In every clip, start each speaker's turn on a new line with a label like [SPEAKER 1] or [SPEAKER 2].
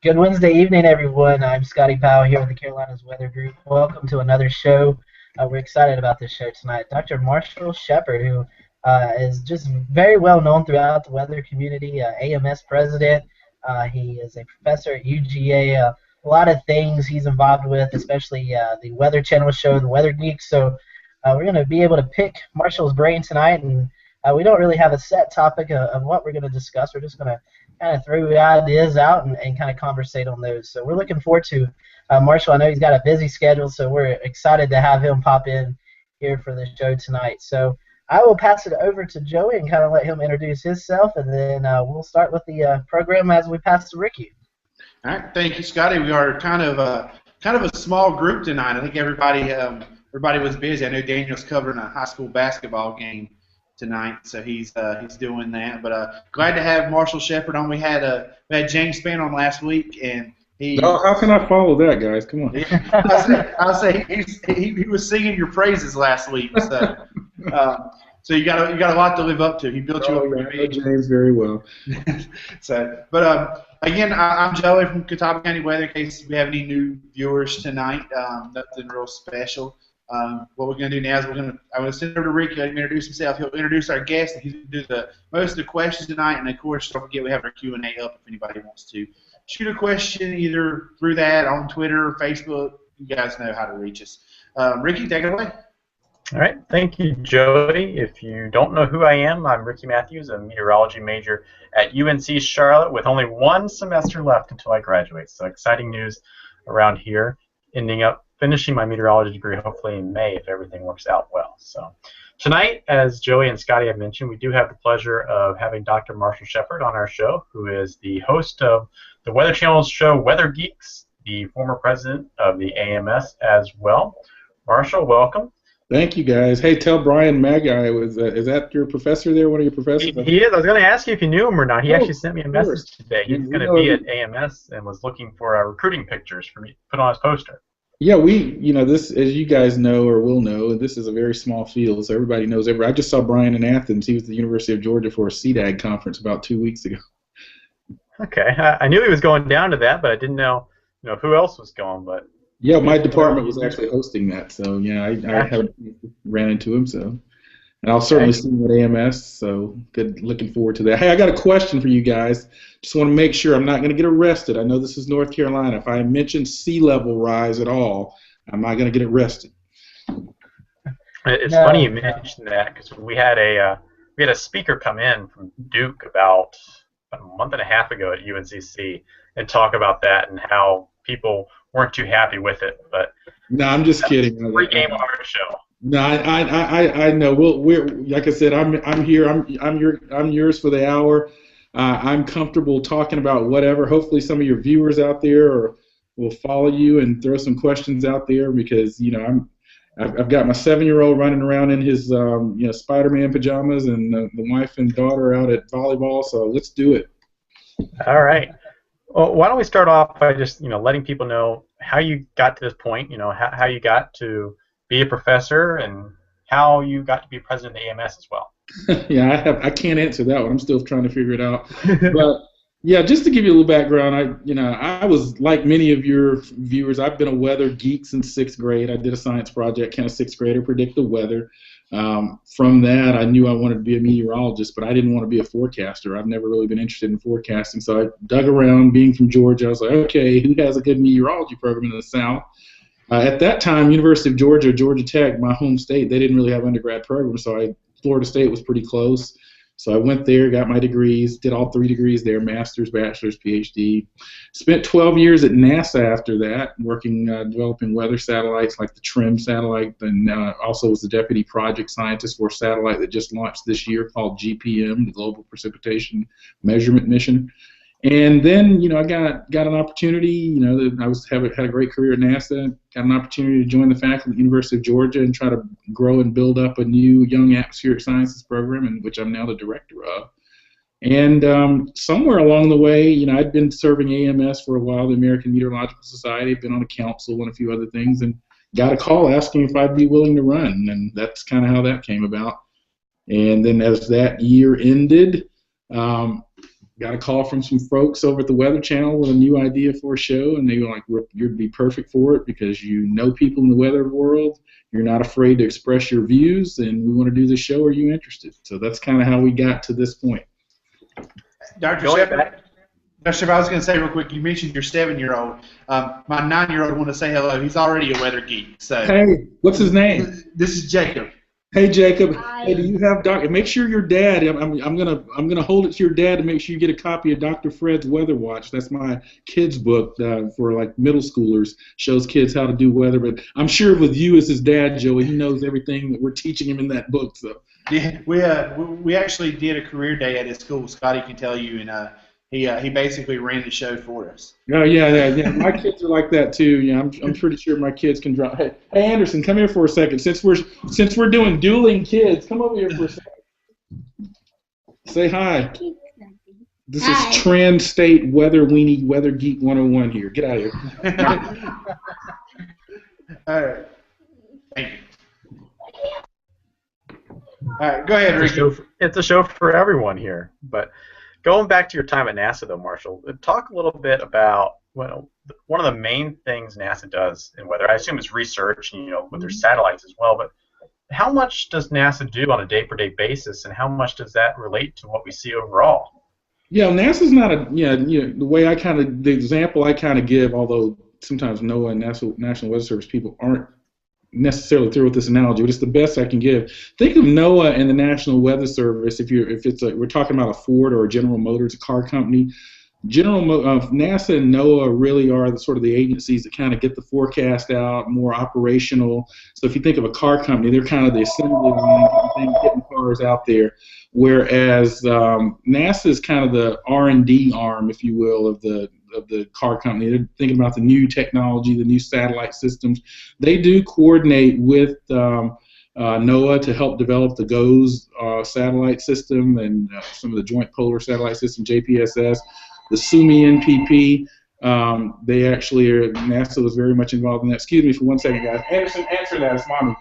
[SPEAKER 1] Good Wednesday evening, everyone. I'm Scotty Powell here with the Carolinas Weather Group. Welcome to another show. We're excited about this show tonight. Dr. Marshall Shepard, who is just very well known throughout the weather community, AMS president. He is a professor at UGA. A lot of things he's involved with, especially the Weather Channel show, the Weather Geeks. So we're going to be able to pick Marshall's brain tonight, and we don't really have a set topic of what we're going to discuss. We're just going to kind of throw ideas out and kind of conversate on those. So we're looking forward to Marshall. I know he's got a busy schedule, so we're excited to have him pop in here for the show tonight. So I will pass it over to Joey and kind of let him introduce himself, and then we'll start with the program as we pass to Ricky.
[SPEAKER 2] All right, thank you, Scotty. We are kind of a small group tonight. I think everybody was busy. I know Daniel's covering a high school basketball game tonight, so he's doing that. But glad to have Marshall Shepard on. We had James Spann on last week, and he.
[SPEAKER 3] Oh, how can I follow that, guys? Come on.
[SPEAKER 2] I say he was singing your praises last week. So you got a lot to live up to. He built you up.
[SPEAKER 3] I know James very well.
[SPEAKER 2] Again, I'm Joey from Catawba County Weather. In case we have any new viewers tonight, nothing real special. What we're going to do now is I'm going to send it over to Ricky. Let him introduce himself. He'll introduce our guest. He's going to do most of the questions tonight, and of course, don't forget we have our Q&A up if anybody wants to shoot a question either through that on Twitter or Facebook. You guys know how to reach us. Ricky, take it away.
[SPEAKER 4] All right, thank you, Joey. If you don't know who I am, I'm Ricky Matthews, a meteorology major at UNC Charlotte with only one semester left until I graduate. So exciting news around here, finishing my meteorology degree hopefully in May if everything works out well. So tonight, as Joey and Scotty have mentioned, we do have the pleasure of having Dr. Marshall Shepard on our show, who is the host of the Weather Channel's show Weather Geeks, the former president of the AMS as well. Marshall, welcome.
[SPEAKER 3] Thank you, guys. Hey, tell Brian Magai, is that your professor there, one of your professors?
[SPEAKER 4] He is. I was going to ask you if you knew him or not. He actually sent me a message today. He's going to be at AMS and was looking for recruiting pictures for me to put on his poster.
[SPEAKER 3] Yeah, this, as you guys know or will know, this is a very small field, so everybody knows everybody. I just saw Brian in Athens. He was at the University of Georgia for a CDAG conference about 2 weeks ago.
[SPEAKER 4] Okay, I knew he was going down to that, but I didn't know, who else was going. But
[SPEAKER 3] yeah, my department was actually hosting that, so yeah, I haven't ran into him, so. And I'll certainly see him at AMS, so good. Looking forward to that. Hey, I got a question for you guys. Just want to make sure I'm not going to get arrested. I know this is North Carolina. If I mention sea level rise at all, I'm not going to get arrested.
[SPEAKER 4] It's funny you mentioned that because we had a speaker come in from Duke about a month and a half ago at UNCC and talk about that and how people weren't too happy with it. But
[SPEAKER 3] no, I'm just kidding.
[SPEAKER 4] Free game on our show.
[SPEAKER 3] No, I know. We're like I said. I'm here. I'm yours for the hour. I'm comfortable talking about whatever. Hopefully, some of your viewers out there will follow you and throw some questions out there because I've got my 7-year-old running around in his Spider-Man pajamas and the wife and daughter out at volleyball. So let's do it.
[SPEAKER 4] All right. Well, why don't we start off by just letting people know how you got to this point. How you got to be a professor and how you got to be president of AMS as well.
[SPEAKER 3] Yeah, I can't answer that one. I'm still trying to figure it out. But yeah, just to give you a little background, I was like many of your viewers. I've been a weather geek since 6th grade. I did a science project, kind of 6th grader, predict the weather. From that, I knew I wanted to be a meteorologist, but I didn't want to be a forecaster. I've never really been interested in forecasting, so I dug around. Being from Georgia, I was like, okay, who has a good meteorology program in the South? At that time, University of Georgia, Georgia Tech, my home state, they didn't really have undergrad programs, so Florida State was pretty close. So I went there, got my degrees, did all 3 degrees there, master's, bachelor's, PhD. Spent 12 years at NASA after that, working, developing weather satellites like the TRIM satellite, and also was the deputy project scientist for a satellite that just launched this year called GPM, the Global Precipitation Measurement Mission. And then, I got an opportunity. I had a great career at NASA. Got an opportunity to join the faculty at the University of Georgia and try to grow and build up a new young atmospheric sciences program, in which I'm now the director of. And somewhere along the way, I'd been serving AMS for a while, the American Meteorological Society. Been on a council and a few other things, and got a call asking if I'd be willing to run, and that's kind of how that came about. And then as that year ended. got a call from some folks over at the Weather Channel with a new idea for a show, and they were like, "You'd be perfect for it because you know people in the weather world. You're not afraid to express your views, and we want to do this show. Are you interested?" So that's kind of how we got to this point.
[SPEAKER 2] Dr. Shephed, Dr. Shephed, I was going to say real quick, you mentioned your 7-year-old. My 9-year-old wanted to say hello. He's already a weather geek. So
[SPEAKER 3] hey, what's his name?
[SPEAKER 2] This is Jacob.
[SPEAKER 3] Hey Jacob,
[SPEAKER 5] Hi.
[SPEAKER 3] hey, do you have Make sure your dad. I'm gonna hold it to your dad to make sure you get a copy of Dr. Fred's Weather Watch. That's my kids' book for like middle schoolers. Shows kids how to do weather. But I'm sure with you as his dad, Joey, he knows everything that we're teaching him in that book. So
[SPEAKER 2] Yeah, we actually did a career day at his school. Scotty can tell you, and he basically ran the show for us.
[SPEAKER 3] oh yeah. My kids are like that too. Yeah, I'm pretty sure my kids can drive. Hey Anderson, come here for a second. Since we're doing dueling kids, come over here for a second. Say hi. This
[SPEAKER 5] Hi.
[SPEAKER 3] is Trans-State Weather Weenie Weather Geek 101 here. Get out of here.
[SPEAKER 2] All right. Thank you. All right, go ahead, Ricky.
[SPEAKER 4] It's a show for everyone here. But going back to your time at NASA, though, Marshall, talk a little bit about one of the main things NASA does in weather. I assume it's research, with their satellites as well. But how much does NASA do on a day-per-day basis, and how much does that relate to what we see overall?
[SPEAKER 3] Yeah, NASA's not the example I kind of give, although sometimes NOAA and National Weather Service people aren't necessarily through with this analogy, but it's the best I can give. Think of NOAA and the National Weather Service. We're talking about a Ford or a General Motors, a car company. NASA and NOAA really are the agencies that kind of get the forecast out, more operational. So if you think of a car company, they're kind of the assembly line, getting cars out there. Whereas NASA is kind of the R&D arm, if you will, of the car company. They're thinking about the new technology, the new satellite systems. They do coordinate with NOAA to help develop the GOES satellite system and some of the Joint Polar Satellite System, JPSS, the SUMI NPP. NASA was very much involved in that. Excuse me for 1 second, guys. Anderson, answer that. It's mommy.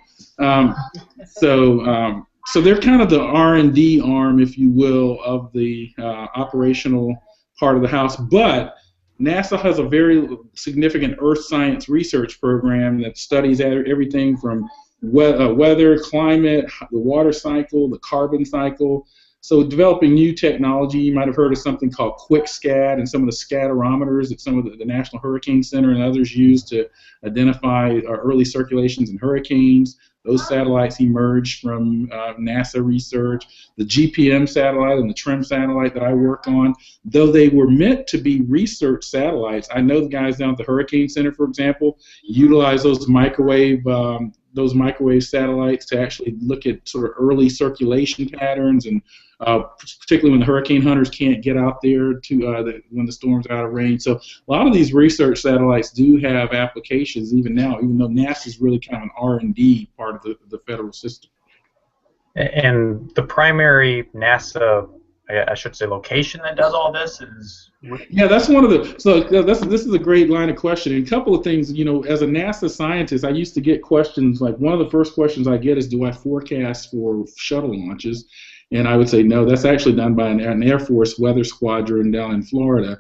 [SPEAKER 3] So they're kind of the R&D arm, if you will, of the operational part of the house. But NASA has a very significant earth science research program that studies everything from weather, climate, the water cycle, the carbon cycle. So developing new technology. You might have heard of something called QuickScat and some of the scatterometers that some of the National Hurricane Center and others use to identify early circulations in hurricanes. Those satellites emerged from NASA research. The GPM satellite and the TRIM satellite that I work on, though they were meant to be research satellites, I know the guys down at the Hurricane Center, for example, utilize those microwave satellites to actually look at sort of early circulation patterns, and particularly when the hurricane hunters can't get out there when the storm's out of range. So a lot of these research satellites do have applications even now, even though NASA is really kind of an R&D part of the federal system. And
[SPEAKER 4] the primary NASA, I should say, location that does all this is...
[SPEAKER 3] Yeah, that's one of the... So this is a great line of questioning. A couple of things, as a NASA scientist, I used to get questions, like one of the first questions I get is, do I forecast for shuttle launches? And I would say, no, that's actually done by an Air Force weather squadron down in Florida.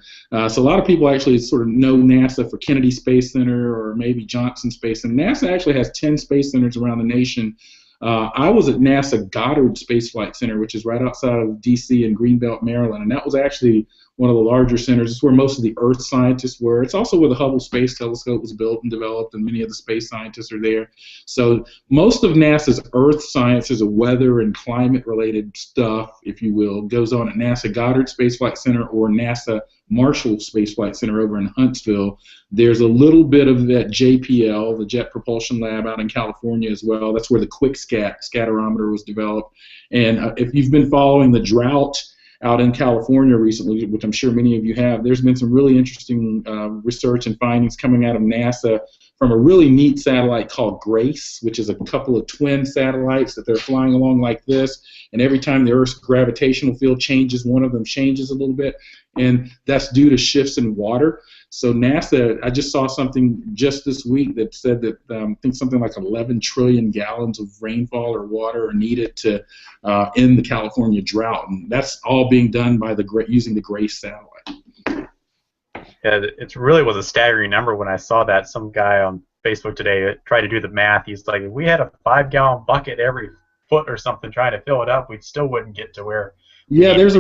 [SPEAKER 3] So a lot of people actually sort of know NASA for Kennedy Space Center or maybe Johnson Space Center. NASA actually has 10 space centers around the nation. I was at NASA Goddard Space Flight Center, which is right outside of D.C. in Greenbelt, Maryland, and that was actually one of the larger centers. It's where most of the Earth scientists were. It's also where the Hubble Space Telescope was built and developed, and many of the space scientists are there. So most of NASA's Earth sciences, weather and climate-related stuff, if you will, goes on at NASA Goddard Space Flight Center or NASA Marshall Space Flight Center over in Huntsville. There's a little bit of that JPL, the Jet Propulsion Lab, out in California as well. That's where the QuickScat scatterometer was developed. And if you've been following the drought out in California recently, which I'm sure many of you have, there's been some really interesting research and findings coming out of NASA from a really neat satellite called Grace, which is a couple of twin satellites that they're flying along like this. And every time the Earth's gravitational field changes, one of them changes a little bit. And that's due to shifts in water. So NASA, I just saw something just this week that said that I think something like 11 trillion gallons of rainfall or water are needed to end the California drought. And that's all being done by using the Grace satellite.
[SPEAKER 4] Yeah, it really was a staggering number when I saw that. Some guy on Facebook today tried to do the math. He's like, if we had a 5-gallon bucket every foot or something trying to fill it up, we still wouldn't get to where.
[SPEAKER 3] Yeah, there's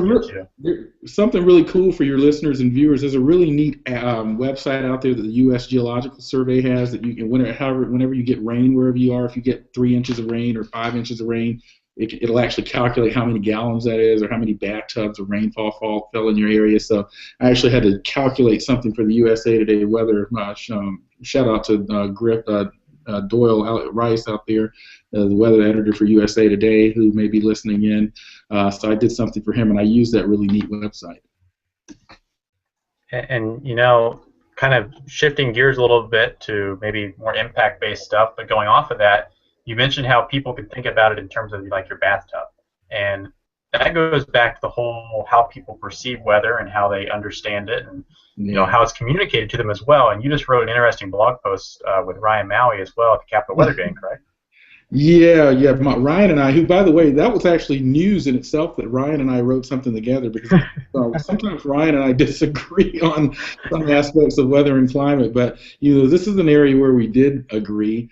[SPEAKER 3] something really cool for your listeners and viewers. There's a really neat website out there that the U.S. Geological Survey has that you can, whenever you get rain wherever you are, if you get 3 inches of rain or 5 inches of rain, it'll actually calculate how many gallons that is or how many bathtubs of rainfall fell in your area. So I actually had to calculate something for the USA Today weather. Shout out to Griff Doyle Rice out there, the weather editor for USA Today, who may be listening in. So I did something for him, and I used that really neat website.
[SPEAKER 4] And kind of shifting gears a little bit to maybe more impact-based stuff, but going off of that, you mentioned how people can think about it in terms of like your bathtub, and that goes back to the whole how people perceive weather and how they understand it, and how it's communicated to them as well. And you just wrote an interesting blog post with Ryan Maui as well at the Capital Weather Game, correct?
[SPEAKER 3] Yeah. Ryan and I, who, by the way, that was actually news in itself that Ryan and I wrote something together, because sometimes Ryan and I disagree on some aspects of weather and climate, but this is an area where we did agree.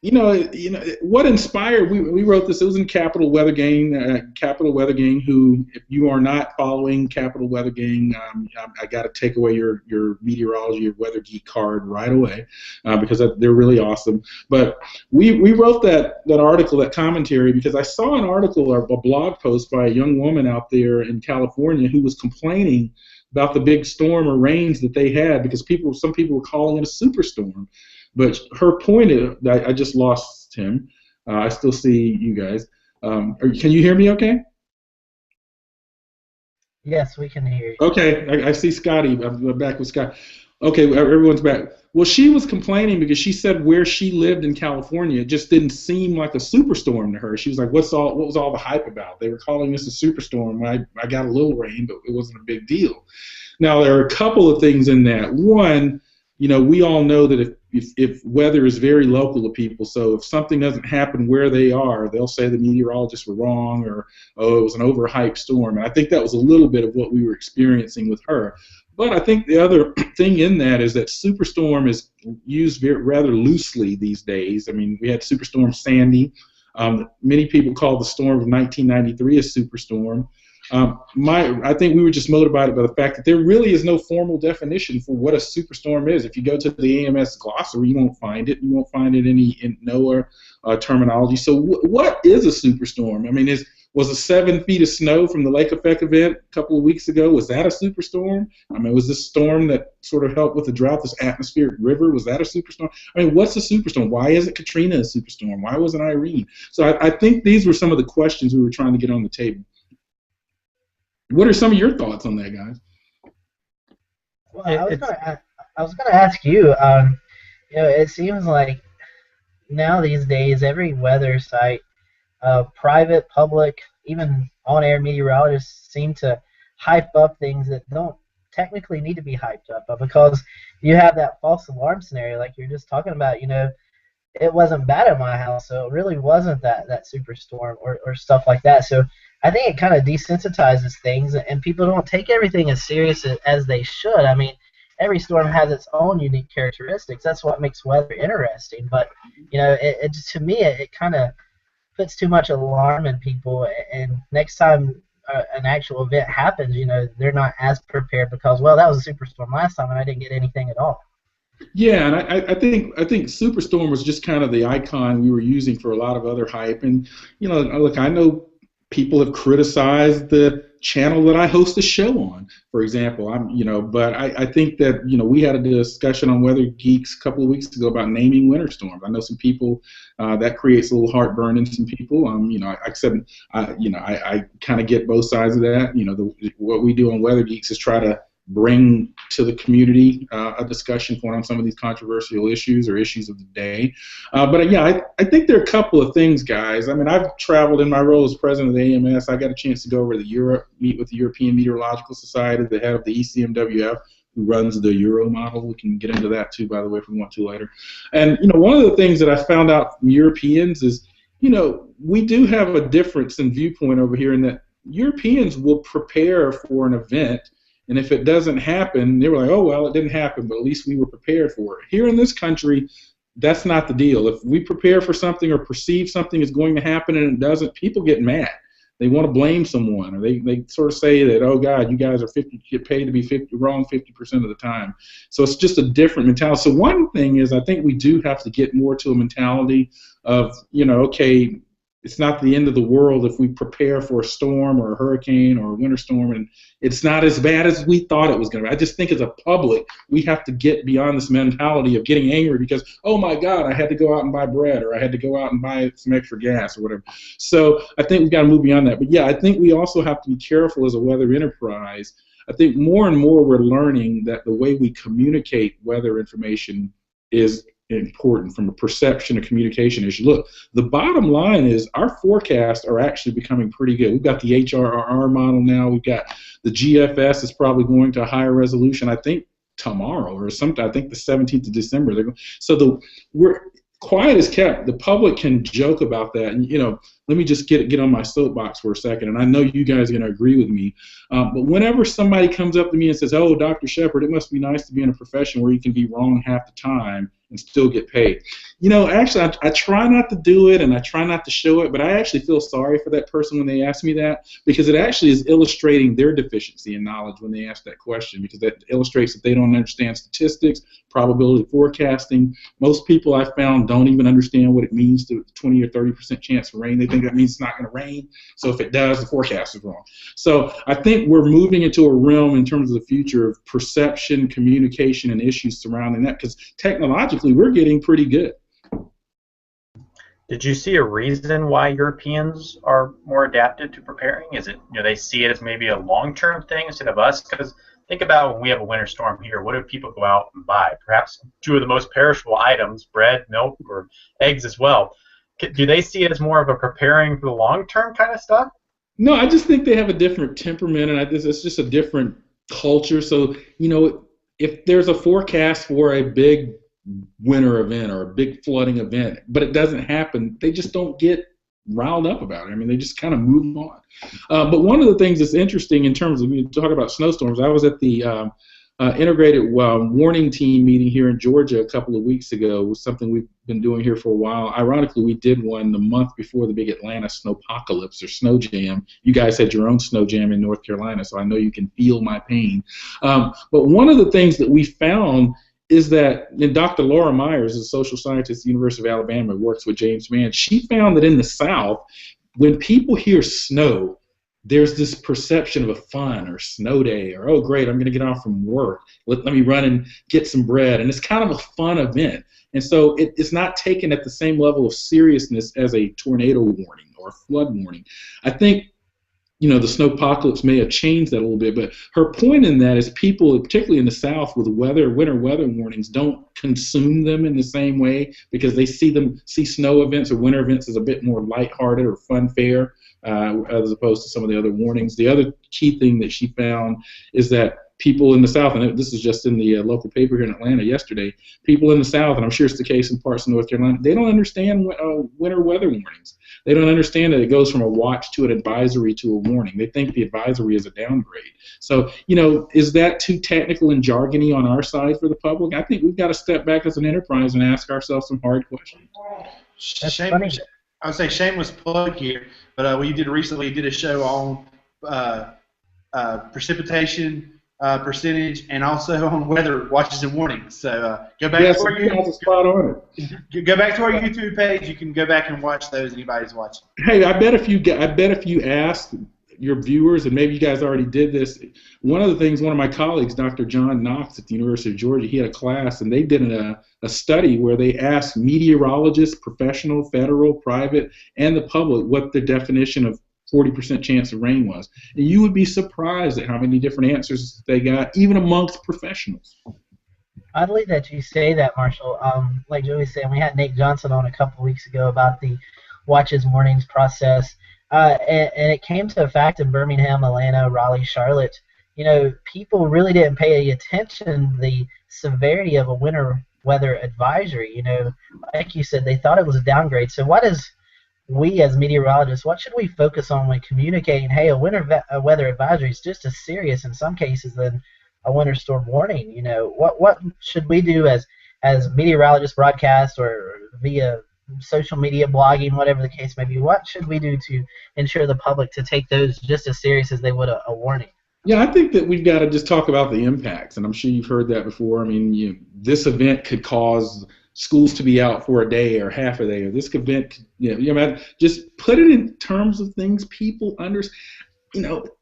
[SPEAKER 3] What inspired, we wrote this, it was in Capital Weather Game, who, if you are not following Capital Weather Game, I got to take away your meteorology or Weather Geek card right away, because they're really awesome. But we wrote that article, that commentary, because I saw an article or a blog post by a young woman out there in California who was complaining about the big storm or rains that they had, because some people were calling it a superstorm. But her point is, I just lost him. I still see you guys. Can you hear me okay?
[SPEAKER 1] Yes, we can hear you.
[SPEAKER 3] Okay, I see Scotty. I'm back with Scott. Okay, everyone's back. Well, she was complaining because she said where she lived in California, it just didn't seem like a superstorm to her. She was like, what was all the hype about? They were calling this a superstorm. I got a little rain, but it wasn't a big deal. Now, there are a couple of things in that. One, we all know that if weather is very local to people, so if something doesn't happen where they are, they'll say the meteorologists were wrong, or, oh, it was an overhyped storm. And I think that was a little bit of what we were experiencing with her. But I think the other thing in that is that superstorm is used rather loosely these days. I mean, we had Superstorm Sandy. Many people call the storm of 1993 a superstorm. I think we were just motivated by the fact that there really is no formal definition for what a superstorm is. If you go to the AMS glossary, you won't find it. You won't find it in NOAA terminology. So what is a superstorm? I mean, was the 7 feet of snow from the lake effect event a couple of weeks ago, was that a superstorm? I mean, was this storm that sort of helped with the drought, this atmospheric river, was that a superstorm? I mean, what's a superstorm? Why isn't Katrina a superstorm? Why wasn't Irene? So I think these were some of the questions we were trying to get on the table. What are some of your thoughts on that, guys?
[SPEAKER 1] Well, I was gonna ask you. It seems like now these days every weather site, private, public, even on-air meteorologists seem to hype up things that don't technically need to be hyped up, because you have that false alarm scenario, like you're just talking about. It wasn't bad at my house, so it really wasn't that superstorm or stuff like that. So I think it kind of desensitizes things, and people don't take everything as serious as they should. I mean, every storm has its own unique characteristics. That's what makes weather interesting. But to me, it kind of puts too much alarm in people, and next time an actual event happens, they're not as prepared because, well, that was a superstorm last time and I didn't get anything at all.
[SPEAKER 3] Yeah, and I think Superstorm was just kind of the icon we were using for a lot of other hype. And look, I know people have criticized the channel that I host a show on, for example. But I think that we had a discussion on Weather Geeks a couple of weeks ago about naming winter storms. I know some people that creates a little heartburn in some people. I kind of get both sides of that. What we do on Weather Geeks is try to bring to the community a discussion point on some of these controversial issues or issues of the day. But yeah, I think there are a couple of things, guys. I mean, I've traveled in my role as president of the AMS. I got a chance to go over to Europe, meet with the European Meteorological Society, the head of the ECMWF, who runs the Euro model. We can get into that too, by the way, if we want to later. And, you know, one of the things that I found out from Europeans is, you know, we do have a difference in viewpoint over here in that Europeans will prepare for an event, and if it doesn't happen, they were like, oh, well, it didn't happen, but at least we were prepared for it. Here in this country, that's not the deal. If we prepare for something or perceive something is going to happen and it doesn't, people get mad. They want to blame someone, or they sort of say that, oh, God, you guys are get paid to be wrong 50% of the time. So it's just a different mentality. So one thing is I think we do have to get more to a mentality of, you know, okay, it's not the end of the world if we prepare for a storm or a hurricane or a winter storm and it's not as bad as we thought it was going to be. I just think as a public, we have to get beyond this mentality of getting angry because, oh my God, I had to go out and buy bread or I had to go out and buy some extra gas or whatever. So I think we've got to move beyond that. But yeah, I think we also have to be careful as a weather enterprise. I think more and more we're learning that the way we communicate weather information is important from a perception and communication issue. Look, the bottom line is our forecasts are actually becoming pretty good. We've got the HRR model now. We've got the GFS is probably going to a higher resolution. I think tomorrow or sometime. I think the 17th of December. So we're quiet as kept. The public can joke about that, and you know, let me just get on my soapbox for a second. And I know you guys are going to agree with me, but whenever somebody comes up to me and says, "Oh, Dr. Shephed, it must be nice to be in a profession where you can be wrong half the time and still get paid." You know, actually, I try not to do it, and I try not to show it, but I actually feel sorry for that person when they ask me that, because it actually is illustrating their deficiency in knowledge when they ask that question, because that illustrates that they don't understand statistics, probability forecasting. Most people I found don't even understand what it means to 20 or 30% chance of rain. They think that means it's not going to rain, so if it does, the forecast is wrong. So I think we're moving into a realm in terms of the future of perception, communication, and issues surrounding that, because technologically we're getting pretty good.
[SPEAKER 4] Did you see a reason why Europeans are more adapted to preparing? Is it, you know, they see it as maybe a long-term thing instead of us? Because think about when we have a winter storm here, what do people go out and buy? Perhaps two of the most perishable items, bread, milk, or eggs as well. Do they see it as more of a preparing for the long-term kind of stuff?
[SPEAKER 3] No, I just think they have a different temperament, and it's just a different culture. So, you know, if there's a forecast for a big winter event or a big flooding event, but it doesn't happen, they just don't get riled up about it. I mean, they just kind of move on. But one of the things that's interesting in terms of, we talk about snowstorms, I was at the integrated warning team meeting here in Georgia a couple of weeks ago. It was something we've been doing here for a while. Ironically, we did one the month before the big Atlanta snowpocalypse or snow jam. You guys had your own snow jam in North Carolina, so I know you can feel my pain. But one of the things that we found is that, and Dr. Laura Myers, a social scientist at the University of Alabama, works with James Mann. She found that in the South, when people hear snow, there's this perception of a fun or snow day, or, oh, great, I'm going to get off from work. Let me run and get some bread. And it's kind of a fun event. And so it's not taken at the same level of seriousness as a tornado warning or a flood warning. I think, you know, the snowpocalypse may have changed that a little bit, but her point in that is people, particularly in the South with winter weather warnings, don't consume them in the same way because they see snow events or winter events as a bit more lighthearted or fun fare as opposed to some of the other warnings. The other key thing that she found is that people in the South, and this is just in the local paper here in Atlanta yesterday, people in the South, and I'm sure it's the case in parts of North Carolina, they don't understand winter weather warnings. They don't understand that it goes from a watch to an advisory to a warning. They think the advisory is a downgrade. So, you know, is that too technical and jargony on our side for the public? I think we've got to step back as an enterprise and ask ourselves some hard questions.
[SPEAKER 2] I would say shameless plug here, but we did a show on precipitation percentage and also on weather watches and warnings. So go back to our go back to our YouTube page. You can go back and watch those. Anybody's watching.
[SPEAKER 3] Hey, I bet if you ask your viewers, and maybe you guys already did this, one of the things, one of my colleagues, Dr. John Knox at the University of Georgia, he had a class, and they did a study where they asked meteorologists, professional, federal, private, and the public what the definition of 40% chance of rain was. And you would be surprised at how many different answers they got, even amongst professionals.
[SPEAKER 1] Oddly that you say that, Marshall. Like Joey was saying, we had Nate Johnson on a couple weeks ago about the Watches Mornings process, and it came to a fact in Birmingham, Atlanta, Raleigh, Charlotte. You know, people really didn't pay attention to the severity of a winter weather advisory. You know, like you said, they thought it was a downgrade. So what is we as meteorologists, what should we focus on when communicating, hey, a weather advisory is just as serious in some cases than a winter storm warning? You know, what should we do as meteorologists, broadcast or via social media, blogging, whatever the case may be? What should we do to ensure the public to take those just as serious as they would a warning?
[SPEAKER 3] Yeah, I think that we've got to just talk about the impacts, and I'm sure you've heard that before. I mean, this event could cause schools to be out for a day or half a day, or this event could, just put it in terms of things people understand.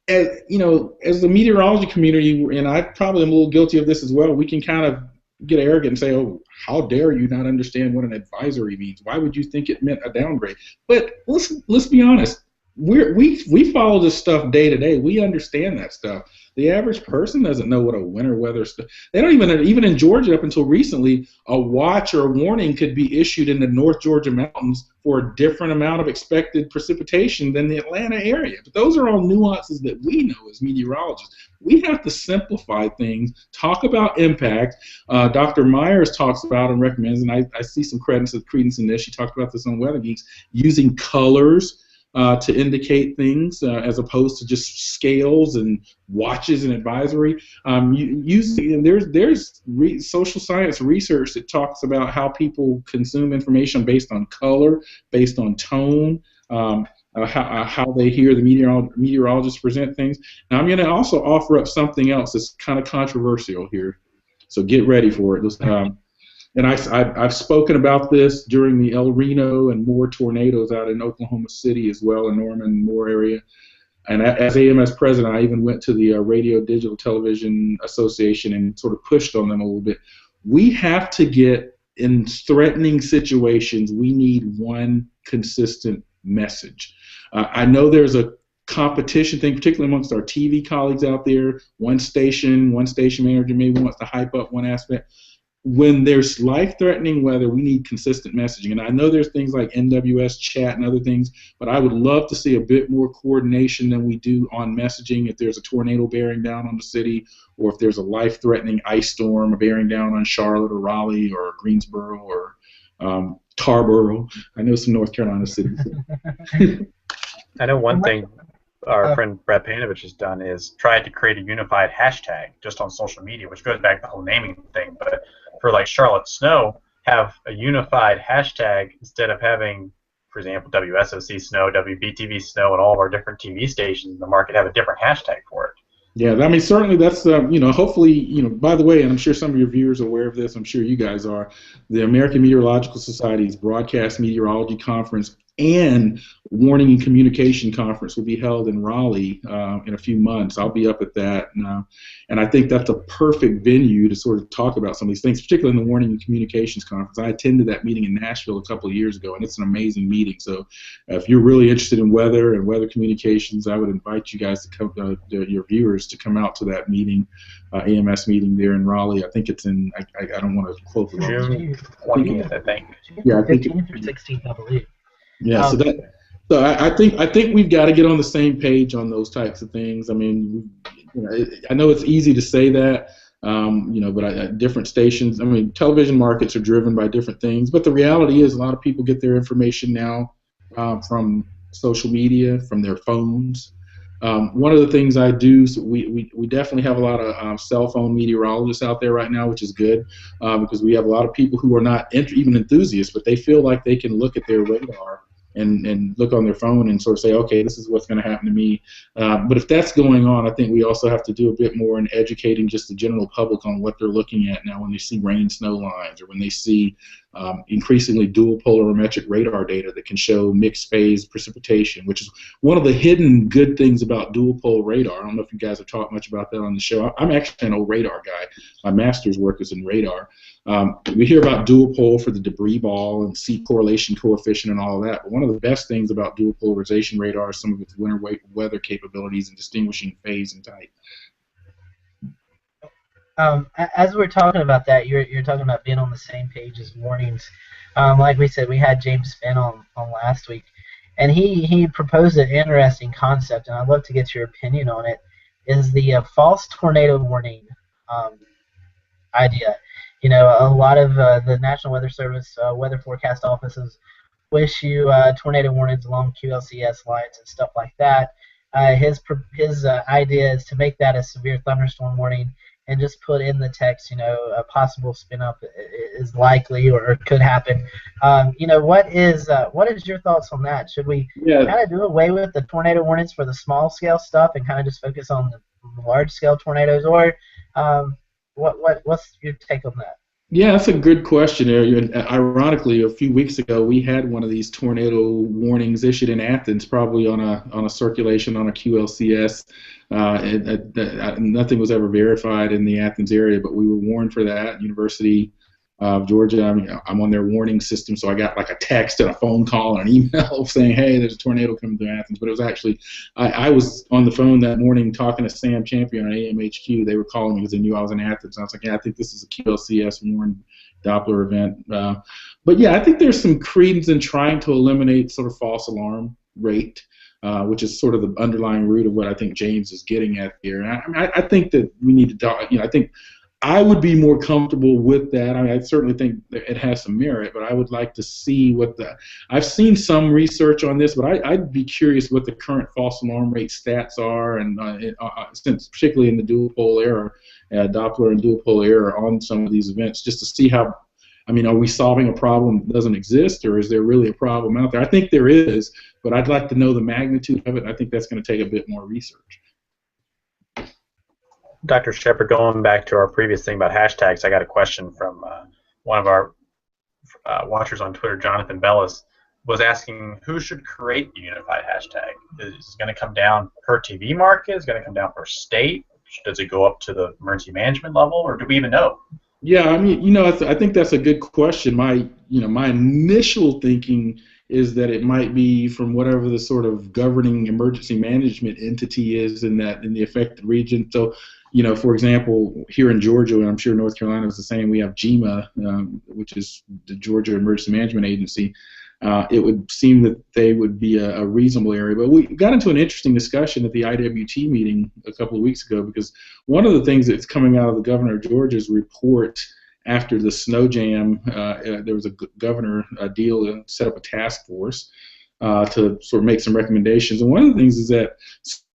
[SPEAKER 3] As the meteorology community, and I probably am a little guilty of this as well, we can kind of get arrogant and say, oh, how dare you not understand what an advisory means? Why would you think it meant a downgrade? But let's be honest. We follow this stuff day to day. We understand that stuff. The average person doesn't know what a winter weather stuff. They don't even in Georgia up until recently, a watch or a warning could be issued in the North Georgia mountains for a different amount of expected precipitation than the Atlanta area. But those are all nuances that we know as meteorologists. We have to simplify things, talk about impact. Dr. Myers talks about and recommends, and I see some credence in this. She talked about this on Weather Geeks, using colors to indicate things as opposed to just scales and watches and advisory. There's social science research that talks about how people consume information based on color, based on tone, how they hear the meteorologists present things. Now I'm going to also offer up something else that's kind of controversial here, so get ready for it. And I've spoken about this during the El Reno and Moore tornadoes out in Oklahoma City as well, in Norman, Moore area. And as AMS president, I even went to the Radio Digital Television Association and sort of pushed on them a little bit. We have to get, in threatening situations, we need one consistent message. I know there's a competition thing, particularly amongst our TV colleagues out there. One station manager maybe wants to hype up one aspect. When there's life-threatening weather, we need consistent messaging. And I know there's things like NWS chat and other things, but I would love to see a bit more coordination than we do on messaging. If there's a tornado bearing down on the city, or if there's a life-threatening ice storm bearing down on Charlotte or Raleigh or Greensboro or Tarboro. I know some North Carolina cities.
[SPEAKER 4] I know one thing our friend Brad Panovich has done is tried to create a unified hashtag just on social media, which goes back to the whole naming thing. But for like Charlotte Snow, have a unified hashtag instead of having, for example, WSOC Snow, WBTV Snow, and all of our different TV stations in the market have a different hashtag for it.
[SPEAKER 3] Yeah, I mean, certainly that's, hopefully, by the way, and I'm sure some of your viewers are aware of this, I'm sure you guys are, the American Meteorological Society's Broadcast Meteorology Conference and Warning and Communication Conference will be held in Raleigh in a few months. I'll be up at that, and I think that's a perfect venue to sort of talk about some of these things, particularly in the Warning and Communications Conference. I attended that meeting in Nashville a couple of years ago, and it's an amazing meeting. So if you're really interested in weather and weather communications, I would invite you guys to come, your viewers, to come out to that meeting, AMS meeting there in Raleigh. I think it's in, I don't want to quote the wrong
[SPEAKER 4] June 20th, I think.
[SPEAKER 1] Yeah, 15th or 16th, I believe.
[SPEAKER 3] Yeah, so I think we've got to get on the same page on those types of things. I mean, I know it's easy to say that, but different stations. I mean, television markets are driven by different things, but the reality is a lot of people get their information now from social media, from their phones. One of the things I do, so we definitely have a lot of cell phone meteorologists out there right now, which is good because we have a lot of people who are not even enthusiasts, but they feel like they can look at their radar and look on their phone and sort of say, okay, this is what's going to happen to me. But if that's going on, I think we also have to do a bit more in educating just the general public on what they're looking at now when they see rain-snow lines or when they see increasingly dual polarimetric radar data that can show mixed phase precipitation, which is one of the hidden good things about dual pol radar. I don't know if you guys have talked much about that on the show. I'm actually an old radar guy. my master's work is in radar. We hear about dual pol for the debris ball and see correlation coefficient and all of that. But one of the best things about dual polarization radar is some of its winter weather capabilities and distinguishing phase and type.
[SPEAKER 1] As we're talking about that, you're talking about being on the same page as warnings. Like we said, we had James Finn on last week, and he proposed an interesting concept, and I'd love to get your opinion on it. Is the false tornado warning idea? You know, a lot of the National Weather Service weather forecast offices will issue tornado warnings along QLCS lines and stuff like that. His idea is to make that a severe thunderstorm warning and just put in the text, you know, a possible spin up is likely or could happen. You know, what is your thoughts on that? Should we kind of do away with the tornado warnings for the small scale stuff and kind of just focus on the large scale tornadoes, or what's your take on that?
[SPEAKER 3] Yeah, that's a good question. Ironically, a few weeks ago, we had one of these tornado warnings issued in Athens, probably on a circulation on a QLCS. Nothing was ever verified in the Athens area, but we were warned for that. University of Georgia, I'm on their warning system, so I got like a text and a phone call and an email saying, hey, there's a tornado coming through Athens. But it was actually, I was on the phone that morning talking to Sam Champion on AMHQ. They were calling me because they knew I was in Athens. I was like, yeah, I think this is a QLCS warned Doppler event. But yeah, I think there's some credence in trying to eliminate sort of false alarm rate, which is sort of the underlying root of what I think James is getting at here. And I think that we need to talk, I think I would be more comfortable with that. I certainly think that it has some merit, but I would like to see I've seen some research on this, but I'd be curious what the current false alarm rate stats are, and since particularly in the dual pol era, Doppler and dual pol era on some of these events, just to see how, are we solving a problem that doesn't exist, or is there really a problem out there? I think there is, but I'd like to know the magnitude of it, and I think that's going to take a bit more research.
[SPEAKER 4] Dr. Shepard, going back to our previous thing about hashtags, I got a question from one of our watchers on Twitter, Jonathan Bellis, was asking who should create the unified hashtag. Is it going to come down per TV market? Is it going to come down per state? Does it go up to the emergency management level, or do we even know?
[SPEAKER 3] Yeah, I think that's a good question. My initial thinking is that it might be from whatever the sort of governing emergency management entity is in the affected region. So, for example, here in Georgia, and I'm sure North Carolina is the same, we have GEMA, which is the Georgia Emergency Management Agency. It would seem that they would be a reasonable area. But we got into an interesting discussion at the IWT meeting a couple of weeks ago, because one of the things that's coming out of the governor of Georgia's report after the snow jam, there was a governor deal to set up a task force to sort of make some recommendations. And one of the things is that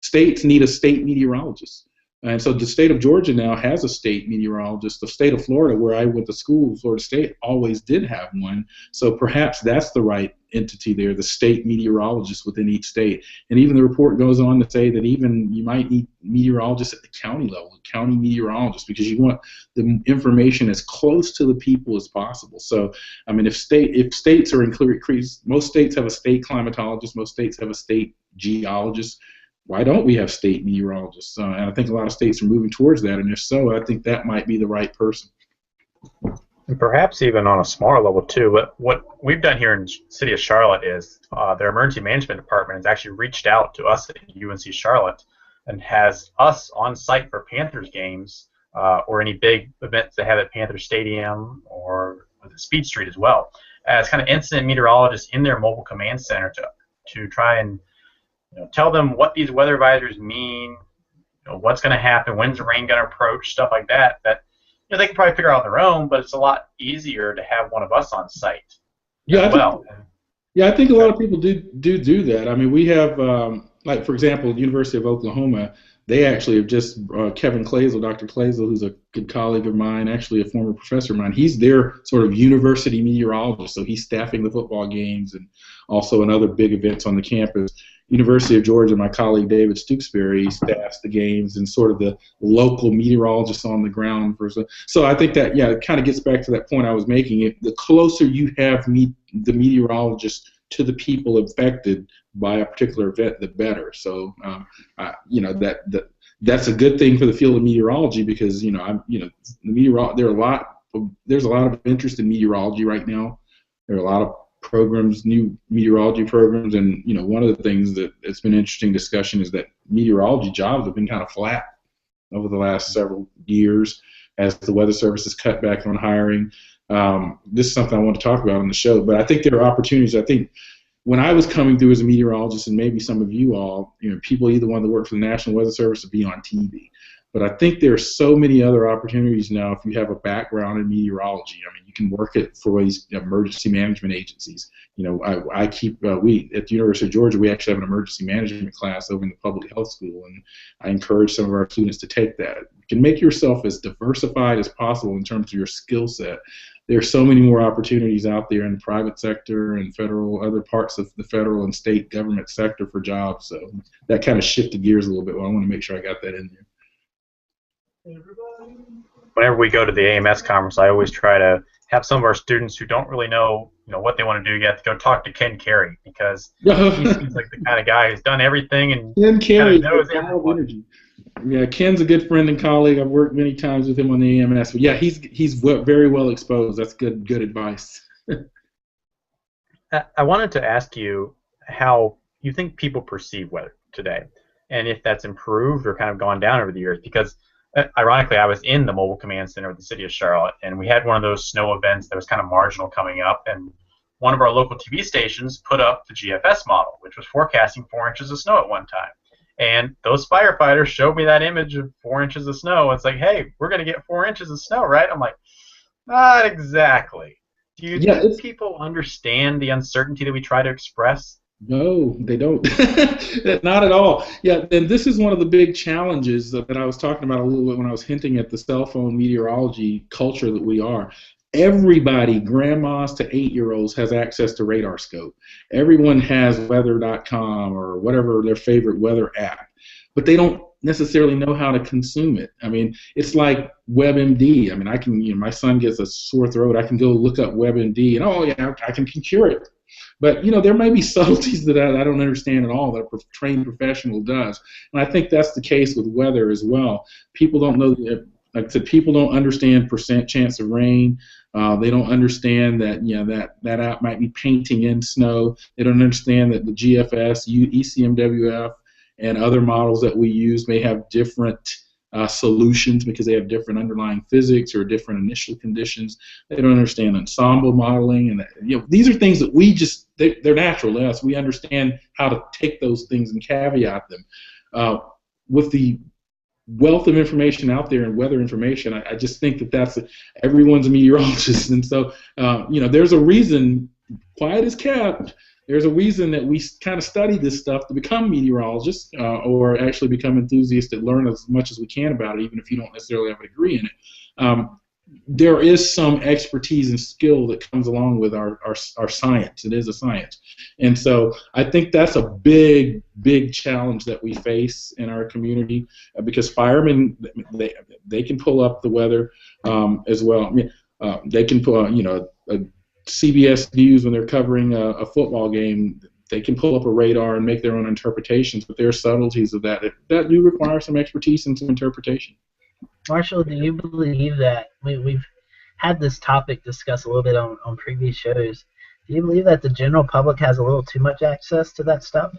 [SPEAKER 3] states need a state meteorologist. And so the state of Georgia now has a state meteorologist. The state of Florida, where I went to school, Florida State, always did have one. So perhaps that's the right entity there, the state meteorologist within each state. And even the report goes on to say that even you might need meteorologists at the county level, county meteorologists, because you want the information as close to the people as possible. So, if states are increased, most states have a state climatologist, most states have a state geologist. Why don't we have state meteorologists? And I think a lot of states are moving towards that, and if so, I think that might be the right person.
[SPEAKER 4] And perhaps even on a smaller level too. But what we've done here in the city of Charlotte is their emergency management department has actually reached out to us at UNC Charlotte and has us on site for Panthers games or any big events they have at Panther Stadium or at Speed Street as well, as kind of incident meteorologists in their mobile command center to try and tell them what these weather advisories mean, what's going to happen, when's the rain going to approach, stuff like that. That they can probably figure out on their own, but it's a lot easier to have one of us on site.
[SPEAKER 3] Yeah, I think a lot of people do that. We have, like for example, the University of Oklahoma. They actually have just Kevin Clazel, Dr. Clazel, who's a good colleague of mine, actually a former professor of mine. He's their sort of university meteorologist, so he's staffing the football games and also in other big events on the campus. University of Georgia, my colleague David Stooksbury staffs the games and sort of the local meteorologist on the ground. So I think that, it kind of gets back to that point I was making. The closer you have the meteorologist to the people affected by a particular event, the better. So, that's a good thing for the field of meteorology because there's a lot of interest in meteorology right now. There are a lot of programs, new meteorology programs, and one of the things that it's been interesting discussion is that meteorology jobs have been kind of flat over the last several years as the Weather Service has cut back on hiring. This is something I want to talk about on the show, but I think there are opportunities. I think when I was coming through as a meteorologist, and maybe some of you all, people either wanted to work for the National Weather Service or be on TV. But I think there are so many other opportunities now if you have a background in meteorology. I mean, you can work for these emergency management agencies. We at the University of Georgia, we actually have an emergency management class over in the public health school, and I encourage some of our students to take that. You can make yourself as diversified as possible in terms of your skill set. There are so many more opportunities out there in the private sector and other parts of the federal and state government sector for jobs. So that kind of shifted gears a little bit. Well, I want to make sure I got that in there.
[SPEAKER 4] Whenever we go to the AMS conference, I always try to have some of our students who don't really know, what they want to do yet to go talk to Ken Carey because he seems like the kind of guy who's done everything and
[SPEAKER 3] Ken Carey
[SPEAKER 4] knows everyone.
[SPEAKER 3] Yeah, Ken's a good friend and colleague. I've worked many times with him on the AMS. But yeah, he's very well exposed. That's good advice.
[SPEAKER 4] I wanted to ask you how you think people perceive weather today, and if that's improved or kind of gone down over the years. Because ironically, I was in the mobile command center of the city of Charlotte, and we had one of those snow events that was kind of marginal coming up, and one of our local TV stations put up the GFS model, which was forecasting 4 inches of snow at one time. And those firefighters showed me that image of 4 inches of snow. It's like, hey, we're going to get 4 inches of snow, right? I'm like, not exactly. Do you think people understand the uncertainty that we try to express?
[SPEAKER 3] No, they don't. Not at all. Yeah, and this is one of the big challenges that I was talking about a little bit when I was hinting at the cell phone meteorology culture that we are. Everybody, grandmas to 8-year-olds, has access to Radar Scope. Everyone has weather.com or whatever their favorite weather app, but they don't necessarily know how to consume it. I mean, it's like WebMD. I mean, I can, my son gets a sore throat. I can go look up WebMD, and oh yeah, I can cure it. But there may be subtleties that I don't understand at all that a trained professional does, and I think that's the case with weather as well. People don't know. Like I said, people don't understand percent chance of rain. They don't understand that that app might be painting in snow. They don't understand that the GFS, ECMWF, and other models that we use may have different solutions because they have different underlying physics or different initial conditions. They don't understand ensemble modeling, and these are things that we just they're natural to us. We understand how to take those things and caveat them. With the wealth of information out there and weather information, I just think that everyone's a meteorologist, and so there's a reason, quiet as kept. There's a reason that we kind of study this stuff to become meteorologists or actually become enthusiasts that learn as much as we can about it, even if you don't necessarily have a degree in it. There is some expertise and skill that comes along with our science. It is a science. And so I think that's a big, big challenge that we face in our community because firemen, they can pull up the weather as well. They can pull, CBS News when they're covering a football game, they can pull up a radar and make their own interpretations, but there are subtleties of that do require some expertise and some interpretation.
[SPEAKER 1] Marshall, do you believe that we've had this topic discussed a little bit on previous shows? Do you believe that the general public has a little too much access to that stuff?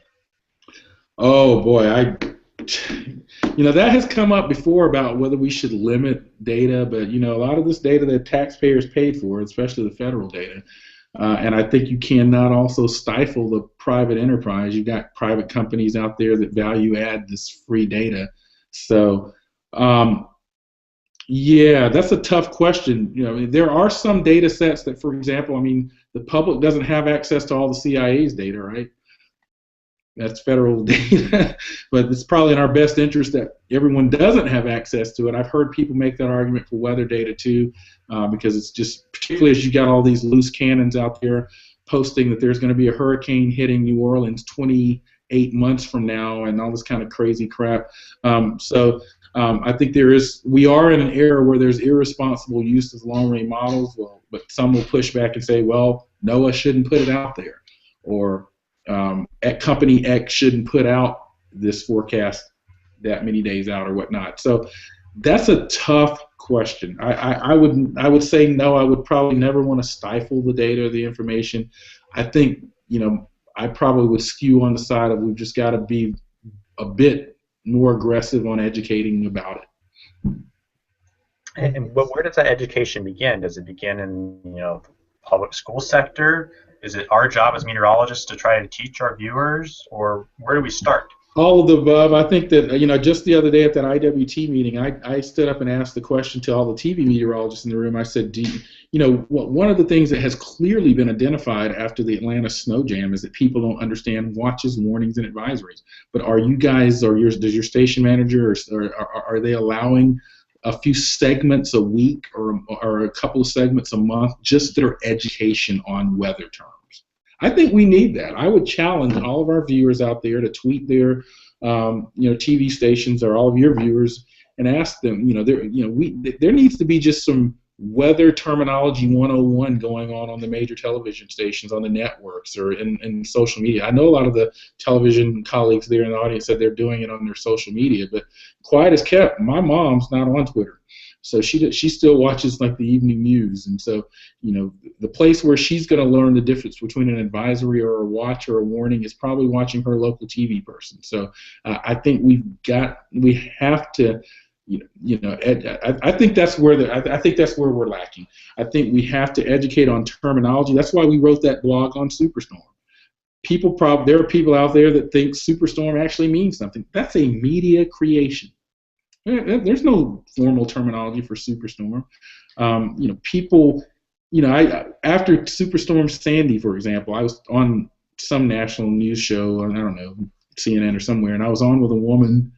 [SPEAKER 3] Oh boy, that has come up before about whether we should limit data, but a lot of this data that taxpayers paid for, especially the federal data, and I think you cannot also stifle the private enterprise. You've got private companies out there that value add this free data. So yeah, that's a tough question. There are some data sets that, for example, the public doesn't have access to all the CIA's data, right? That's federal data, but it's probably in our best interest that everyone doesn't have access to it. I've heard people make that argument for weather data too, because it's just, particularly as you got all these loose cannons out there posting that there's going to be a hurricane hitting New Orleans 28 months from now and all this kind of crazy crap. I think we are in an era where there's irresponsible use of long-range models, but some will push back and say, well, NOAA shouldn't put it out there, or company X shouldn't put out this forecast that many days out or whatnot. So that's a tough question. I would say no. I would probably never want to stifle the data or the information. I think, I probably would skew on the side of we've just got to be a bit more aggressive on educating about it.
[SPEAKER 4] But where does that education begin? Does it begin in the public school sector? Is it our job as meteorologists to try to teach our viewers, or where do we start?
[SPEAKER 3] All of the above. I think that, just the other day at that IWT meeting, I stood up and asked the question to all the TV meteorologists in the room. I said, one of the things that has clearly been identified after the Atlanta snow jam is that people don't understand watches, warnings, and advisories. But are you guys, does your station manager, or are they allowing a few segments a week or a couple of segments a month just that are education on weather terms? I think we need that. I would challenge all of our viewers out there to tweet their, TV stations or all of your viewers and ask them. There needs to be just some weather terminology 101 going on the major television stations, on the networks, or in social media. I know a lot of the television colleagues there in the audience said they're doing it on their social media, but quiet as kept. My mom's not on Twitter. So she still watches like the evening news, and so the place where she's going to learn the difference between an advisory or a watch or a warning is probably watching her local TV person. So I think we have to, I think that's where I think that's where we're lacking. I think we have to educate on terminology. That's why we wrote that blog on Superstorm. There are people out there that think Superstorm actually means something. That's a media creation. There's no formal terminology for Superstorm. People, after Superstorm Sandy, for example, I was on some national news show, I don't know, CNN or somewhere, and I was on with a woman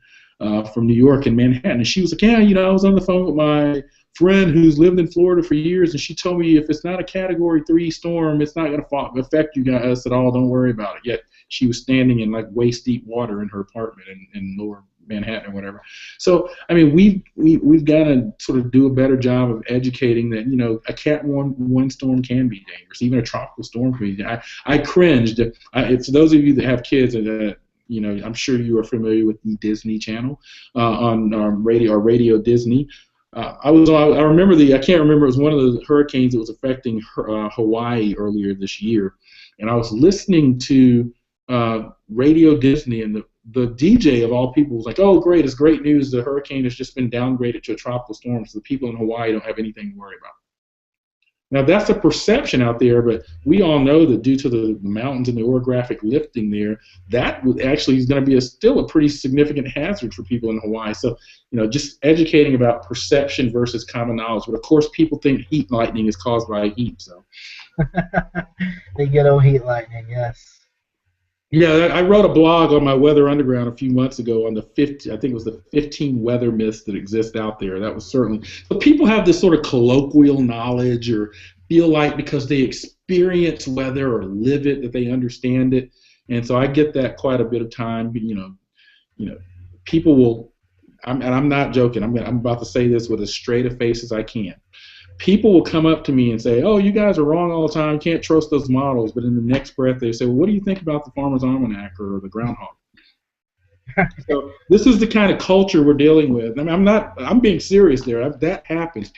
[SPEAKER 3] from New York in Manhattan, and she was like, I was on the phone with my friend who's lived in Florida for years, and she told me if it's not a Category 3 storm, it's not going to affect you guys at all. Don't worry about it. Yet she was standing in like waist deep water in her apartment in lower Manhattan or whatever. So we've got to sort of do a better job of educating that a Cat 1 storm can be dangerous, even a tropical storm can be. I cringed. For those of you that have kids, I'm sure you are familiar with the Disney Channel on Radio Disney. I remember I can't remember, it was one of the hurricanes that was affecting Hawaii earlier this year, and I was listening to Radio Disney, and the DJ of all people was like, "Oh, great! It's great news. The hurricane has just been downgraded to a tropical storm, so the people in Hawaii don't have anything to worry about." Now that's a perception out there, but we all know that due to the mountains and the orographic lifting there, that actually is going to be still a pretty significant hazard for people in Hawaii. So, just educating about perception versus common knowledge. But of course, people think heat lightning is caused by heat. So
[SPEAKER 1] the good old heat lightning, yes.
[SPEAKER 3] Yeah, I wrote a blog on my Weather Underground a few months ago on I think it was the 15 weather myths that exist out there. That was certainly, but people have this sort of colloquial knowledge or feel like because they experience weather or live it that they understand it, and so I get that quite a bit of time. But, people will, and I'm not joking. I'm about to say this with as straight a face as I can. People will come up to me and say, "Oh, you guys are wrong all the time. Can't trust those models." But in the next breath, they say, "Well, what do you think about the Farmer's Almanac or the groundhog?" So this is the kind of culture we're dealing with. I'm being serious there. That happens.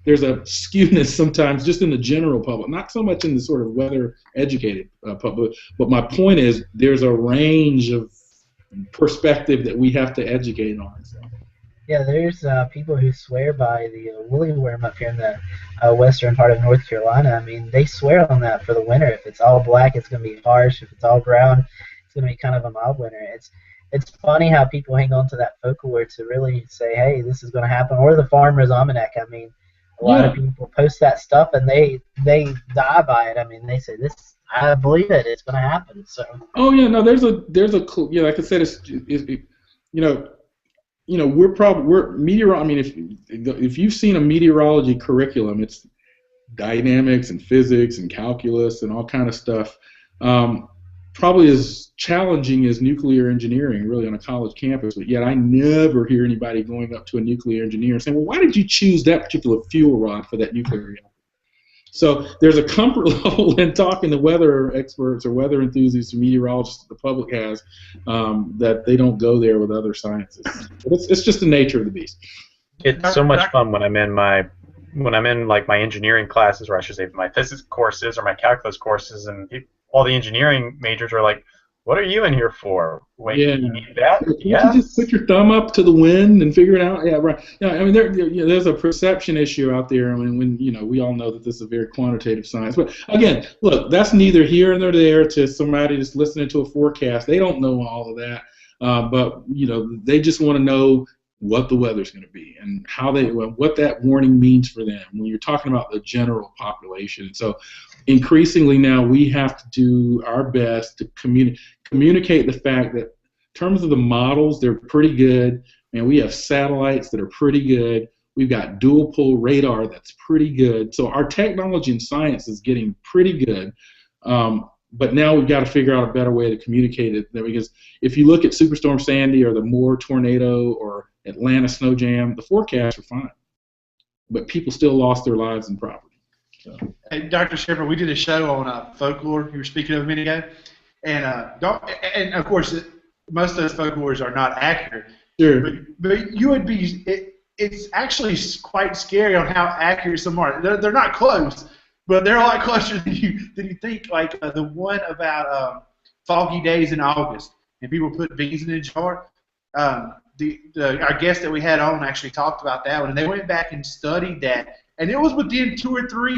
[SPEAKER 3] There's a skewness sometimes just in the general public, not so much in the sort of weather-educated public. But my point is, there's a range of perspective that we have to educate on. So.
[SPEAKER 1] Yeah, there's people who swear by the woolly worm up here in the western part of North Carolina. They swear on that for the winter. If it's all black, it's going to be harsh. If it's all brown, it's going to be kind of a mild winter. It's funny how people hang on to that folklore to really say, hey, this is going to happen. Or the Farmer's Almanac. A lot of people post that stuff and they die by it. They say, I believe it. It's going to happen. So.
[SPEAKER 3] Oh yeah, no. There's a like I said, we're meteorology. If you've seen a meteorology curriculum, it's dynamics and physics and calculus and all kind of stuff. Probably as challenging as nuclear engineering, really, on a college campus. But yet, I never hear anybody going up to a nuclear engineer and saying, "Well, why did you choose that particular fuel rod for that nuclear reactor?" So there's a comfort level in talking to weather experts or weather enthusiasts or meteorologists that the public has that they don't go there with other sciences. But it's just the nature of the beast.
[SPEAKER 4] It's so much fun when I'm in like my engineering classes, or I should say my physics courses or my calculus courses, and all the engineering majors are like, "What are you in here for? Wait,
[SPEAKER 3] Yeah.
[SPEAKER 4] you need that?
[SPEAKER 3] Can't
[SPEAKER 4] Yes."
[SPEAKER 3] you just put your thumb up to the wind and figure it out? Yeah, right. Yeah, I mean, there's a perception issue out there. I mean, when we all know that this is a very quantitative science. But again, look, that's neither here nor there to somebody just listening to a forecast. They don't know all of that, but they just want to know what the weather's going to be and what that warning means for them when you're talking about the general population. So increasingly now we have to do our best to communicate the fact that in terms of the models, they're pretty good, and we have satellites that are pretty good. We've got dual pole radar that's pretty good. So our technology and science is getting pretty good. But now we've got to figure out a better way to communicate it, because if you look at Superstorm Sandy or the Moore tornado or Atlanta snow jam, the forecasts are fine, but people still lost their lives and property. So.
[SPEAKER 2] Hey, Dr. Shephed, we did a show on folklore you were speaking of a minute ago, and of course most of those folklores are not accurate.
[SPEAKER 3] Sure.
[SPEAKER 2] But you would be. It's actually quite scary on how accurate some are. They're not close, but they're a lot closer than you think. Like the one about foggy days in August, and people put beans in a jar. Our guest that we had on actually talked about that one, and they went back and studied that, and it was within 2 or 3,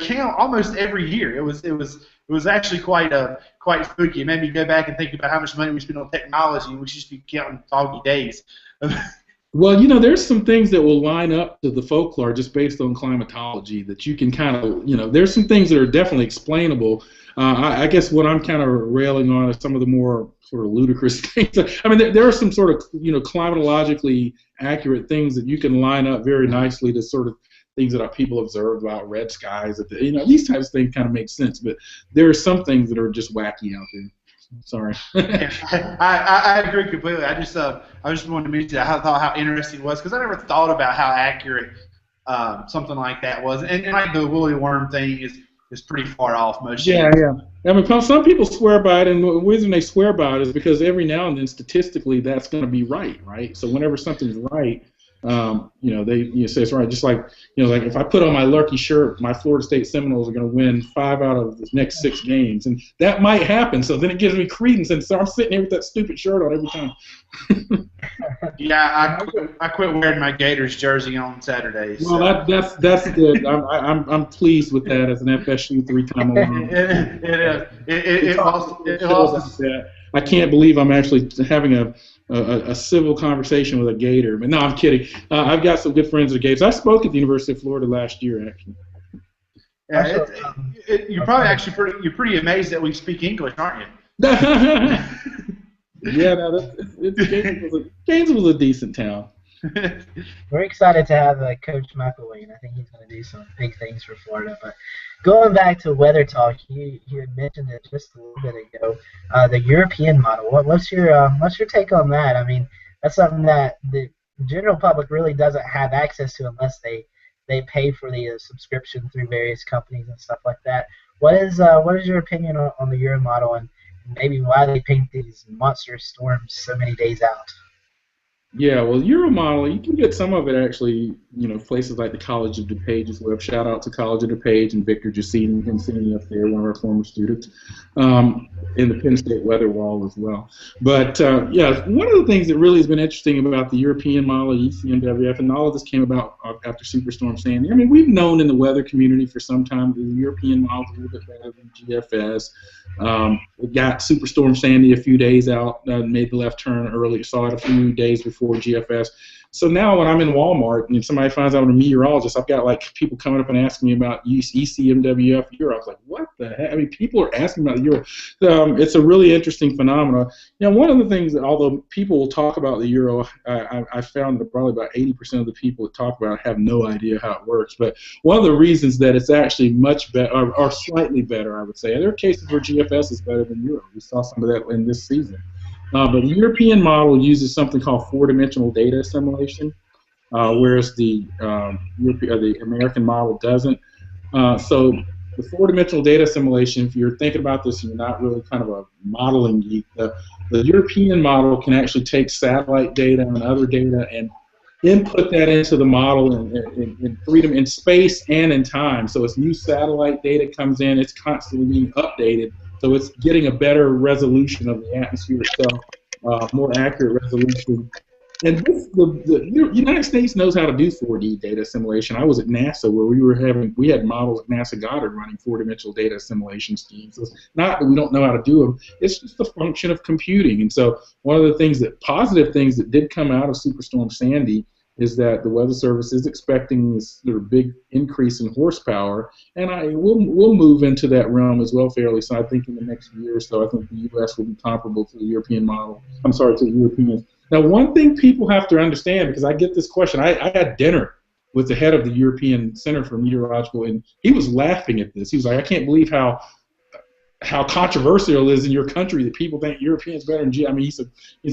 [SPEAKER 2] count almost every year. It was actually quite spooky. It made me go back and think about how much money we spend on technology, and we should just be counting foggy days.
[SPEAKER 3] Well, there's some things that will line up to the folklore just based on climatology that you can kind of, there's some things that are definitely explainable. I guess what I'm kind of railing on is some of the more sort of ludicrous things. I mean, there are some sort of, climatologically accurate things that you can line up very nicely to sort of things that people observed about red skies. These types of things kind of make sense, but there are some things that are just wacky out there. Sorry.
[SPEAKER 2] I agree completely. I just wanted to mention that. I thought how interesting it was because I never thought about how accurate something like that was. And like the woolly worm thing is pretty far off most years.
[SPEAKER 3] Yeah. I mean, some people swear by it, and the reason they swear by it is because every now and then, statistically, that's going to be right? So whenever something's right, they say it's right. Just like like if I put on my Lurkey shirt, my Florida State Seminoles are going to win 5 out of the next 6 games, and that might happen. So then it gives me credence, and so I'm sitting here with that stupid shirt on every time.
[SPEAKER 2] Yeah, I quit wearing my Gators jersey on Saturdays.
[SPEAKER 3] Well, so. That's good. I'm pleased with that as an FSU 3-time alum. I can't believe I'm actually having a civil conversation with a Gator. But no, I'm kidding. I've got some good friends at Gators. I spoke at the University of Florida last year, actually.
[SPEAKER 2] Yeah, you're probably actually pretty amazed that we speak English, aren't you?
[SPEAKER 3] Yeah, no, Gainesville was a decent town.
[SPEAKER 1] We're excited to have Coach McElwain. I think he's going to do some big things for Florida. But going back to weather talk, you had mentioned it just a little bit ago. The European model. What's your take on that? I mean, that's something that the general public really doesn't have access to unless they pay for the subscription through various companies and stuff like that. What is your opinion on the Euro model and maybe why they paint these monster storms so many days out?
[SPEAKER 3] Yeah, well, Euromodel, you can get some of it actually, places like the College of DuPage's web. Shout out to College of DuPage and Victor Giacini up there, one of our former students, in the Penn State Weather Wall as well. But, one of the things that really has been interesting about the European model, ECMWF, and all of this came about after Superstorm Sandy. I mean, we've known in the weather community for some time that the European model is a little bit better than GFS. We got Superstorm Sandy a few days out, made the left turn early, saw it a few days before GFS. So now when I'm in Walmart and somebody finds out I'm a meteorologist, I've got people coming up and asking me about ECMWF Euro. I was like, what the heck? I mean, people are asking about the Euro. It's a really interesting phenomenon. One of the things that, although people will talk about the Euro, I found that probably about 80% of the people that talk about it have no idea how it works. But one of the reasons that it's actually much better, or slightly better, I would say, there are cases where GFS is better than Euro. We saw some of that in this season. But the European model uses something called 4-dimensional data assimilation. whereas the the American model doesn't. So the four-dimensional data assimilation, if you're thinking about this and you're not really kind of a modeling geek, the European model can actually take satellite data and other data and input that into the model in freedom in space and in time. So as new satellite data comes in, it's constantly being updated. So it's getting a better resolution of the atmosphere itself, more accurate resolution. And the United States knows how to do 4D data assimilation. I was at NASA where we had models at NASA Goddard running four-dimensional data assimilation schemes. So it's not that we don't know how to do them; it's just a function of computing. And so one of the positive things that did come out of Superstorm Sandy is that the Weather Service is expecting this sort of big increase in horsepower, and we'll move into that realm as well fairly. So I think in the next year or so, I think the U.S. will be comparable to the European model. I'm sorry, to the Europeans. Now, one thing people have to understand, because I get this question, I had dinner with the head of the European Center for Meteorological, and he was laughing at this. He was like, I can't believe how controversial it is in your country that people think Europeans better than G. I mean, he's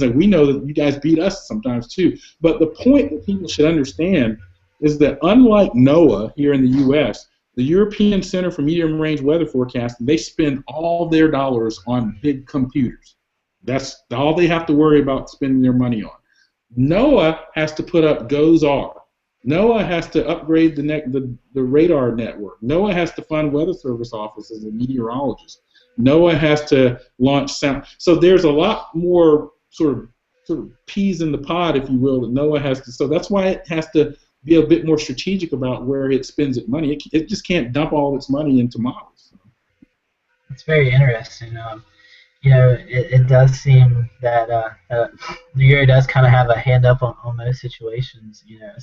[SPEAKER 3] like, we know that you guys beat us sometimes too. But the point that people should understand is that unlike NOAA here in the U.S., the European Center for Medium Range Weather Forecasting, they spend all their dollars on big computers. That's all they have to worry about spending their money on. NOAA has to put up GOES-R. NOAA has to upgrade the radar network. NOAA has to fund Weather Service offices and meteorologists. NOAA has to launch sound. So there's a lot more sort of peas in the pod, if you will, that NOAA has to. So that's why it has to be a bit more strategic about where it spends its money. It just can't dump all of its money into models.
[SPEAKER 1] It's very interesting. It does seem that the Euro does kind of have a hand up on most situations.
[SPEAKER 3] I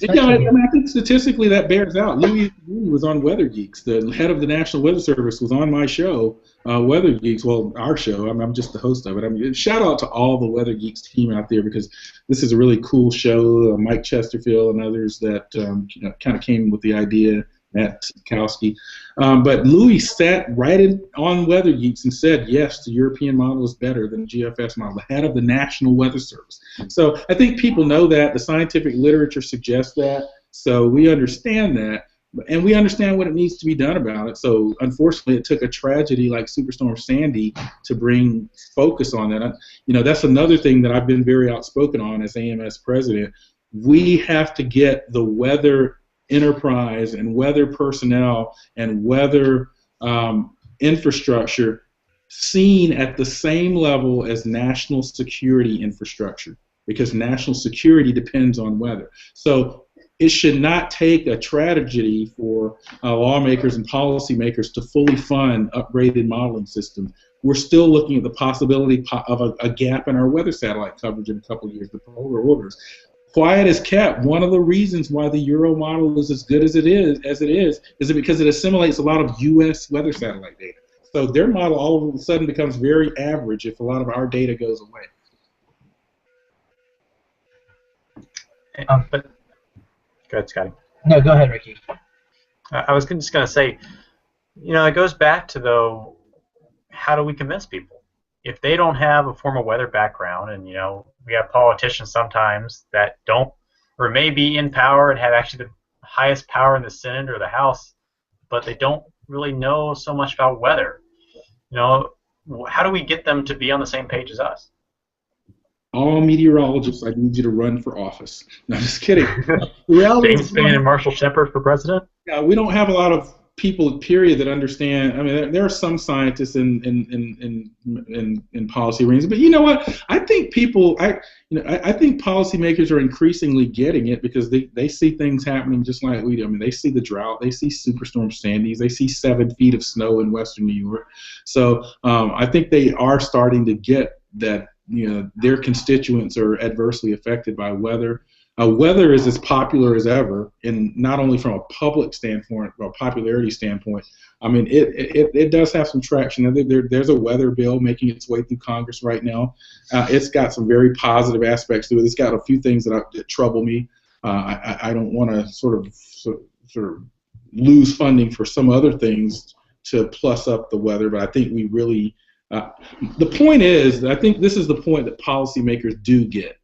[SPEAKER 3] think statistically that bears out. Louis was on Weather Geeks. The head of the National Weather Service was on my show, Weather Geeks. Well, our show. I'm just the host of it. I mean, shout out to all the Weather Geeks team out there, because this is a really cool show. Mike Chesterfield and others that kind of came with the idea. Matt Sikowski. But Louis sat right on Weather Geeks and said, yes, the European model is better than the GFS model, the head of the National Weather Service. So I think people know that. The scientific literature suggests that. So we understand that. And we understand what it needs to be done about it. So unfortunately, it took a tragedy like Superstorm Sandy to bring focus on that. That's another thing that I've been very outspoken on as AMS president. We have to get the weather enterprise and weather personnel and weather infrastructure seen at the same level as national security infrastructure, because national security depends on weather. So it should not take a tragedy for lawmakers and policymakers to fully fund upgraded modeling systems. We're still looking at the possibility of a gap in our weather satellite coverage in a couple of years, the polar orders. Quiet as kept. One of the reasons why the Euro model is as good as it is it because it assimilates a lot of U.S. weather satellite data. So their model all of a sudden becomes very average if a lot of our data goes away.
[SPEAKER 4] But go ahead, Scotty.
[SPEAKER 1] No, go ahead, Ricky.
[SPEAKER 4] I was just going to say, it goes back to, though, how do we convince people? If they don't have a formal weather background, and we have politicians sometimes that don't, or may be in power and have actually the highest power in the Senate or the House, but they don't really know so much about weather. How do we get them to be on the same page as us?
[SPEAKER 3] All meteorologists, I need you to run for office. No, I'm just kidding.
[SPEAKER 4] James Spann and Marshall Shepard for president?
[SPEAKER 3] Yeah, we don't have a lot of people, period, that understand. I mean, there are some scientists in policy rings, but you know what? I think I think policymakers are increasingly getting it, because they see things happening just like we do. I mean, they see the drought, they see Superstorm Sandys, they see 7 feet of snow in western New York. So I think they are starting to get that their constituents are adversely affected by weather. Weather is as popular as ever, and not only from a public standpoint, but a popularity standpoint. I mean, it does have some traction. There's a weather bill making its way through Congress right now. It's got some very positive aspects to it. It's got a few things that trouble me. I don't want to sort of lose funding for some other things to plus up the weather, but I think we really the point is, I think this is the point that policymakers do get.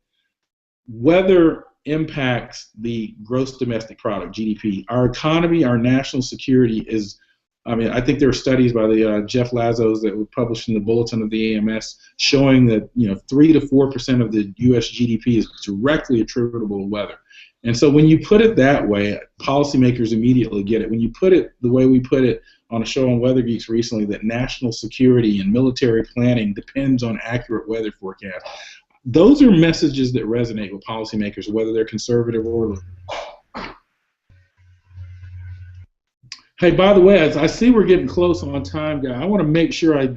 [SPEAKER 3] Weather impacts the gross domestic product, GDP. Our economy, our national security is, I mean, I think there are studies by the Jeff Lazos that were published in the Bulletin of the AMS showing that 3 to 4% of the U.S. GDP is directly attributable to weather. And so when you put it that way, policymakers immediately get it. When you put it the way we put it on a show on Weather Geeks recently, that national security and military planning depends on accurate weather forecasts, those are messages that resonate with policymakers, whether they're conservative or liberal. Hey, by the way, as I see we're getting close on time, guy, I want to make sure I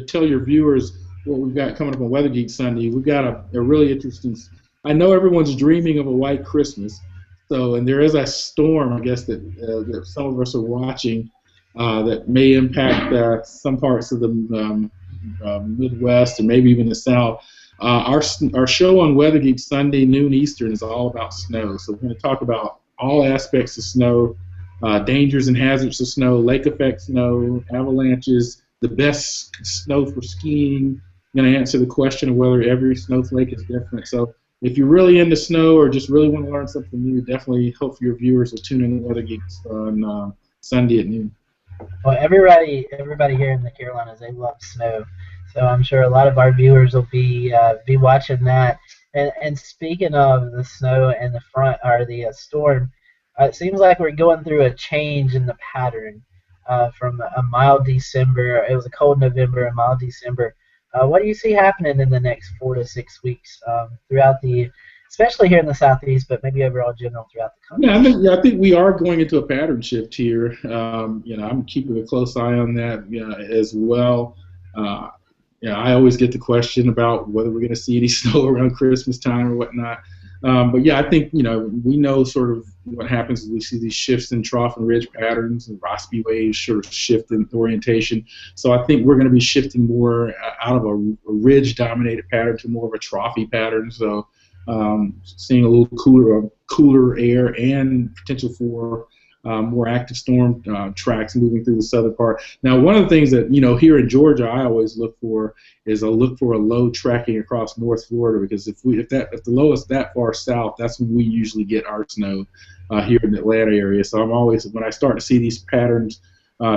[SPEAKER 3] tell your viewers what we've got coming up on Weather Geeks Sunday. We've got a really interesting. I know everyone's dreaming of a white Christmas, and there is a storm, I guess, that some of us are watching that may impact some parts of the Midwest and maybe even the South. Our show on Weather Geeks Sunday, noon Eastern, is all about snow. So we're going to talk about all aspects of snow, dangers and hazards of snow, lake effect snow, avalanches, the best snow for skiing. I'm going to answer the question of whether every snowflake is different. So if you're really into snow or just really want to learn something new, definitely hope your viewers will tune in to Weather Geeks on Sunday at noon.
[SPEAKER 1] Well, everybody here in the Carolinas, they love snow, so I'm sure a lot of our viewers will be watching that. And speaking of the snow and the storm, it seems like we're going through a change in the pattern from a mild December. It was a cold November, a mild December. What do you see happening in the next 4 to 6 weeks throughout especially here in the Southeast, but maybe overall general throughout the country?
[SPEAKER 3] Yeah, I think we are going into a pattern shift here. I'm keeping a close eye on that as well. I always get the question about whether we're going to see any snow around Christmas time or whatnot. But yeah, I think we know sort of what happens is we see these shifts in trough and ridge patterns, and Rossby waves sort of shift in orientation. So I think we're going to be shifting more out of a ridge-dominated pattern to more of a trophy pattern. So seeing a little cooler air and potential for more active storm tracks moving through the southern part. Now, one of the things that here in Georgia I always look for is a low tracking across North Florida, because if the low is that far south, that's when we usually get our snow here in the Atlanta area. So I'm always, when I start to see these patterns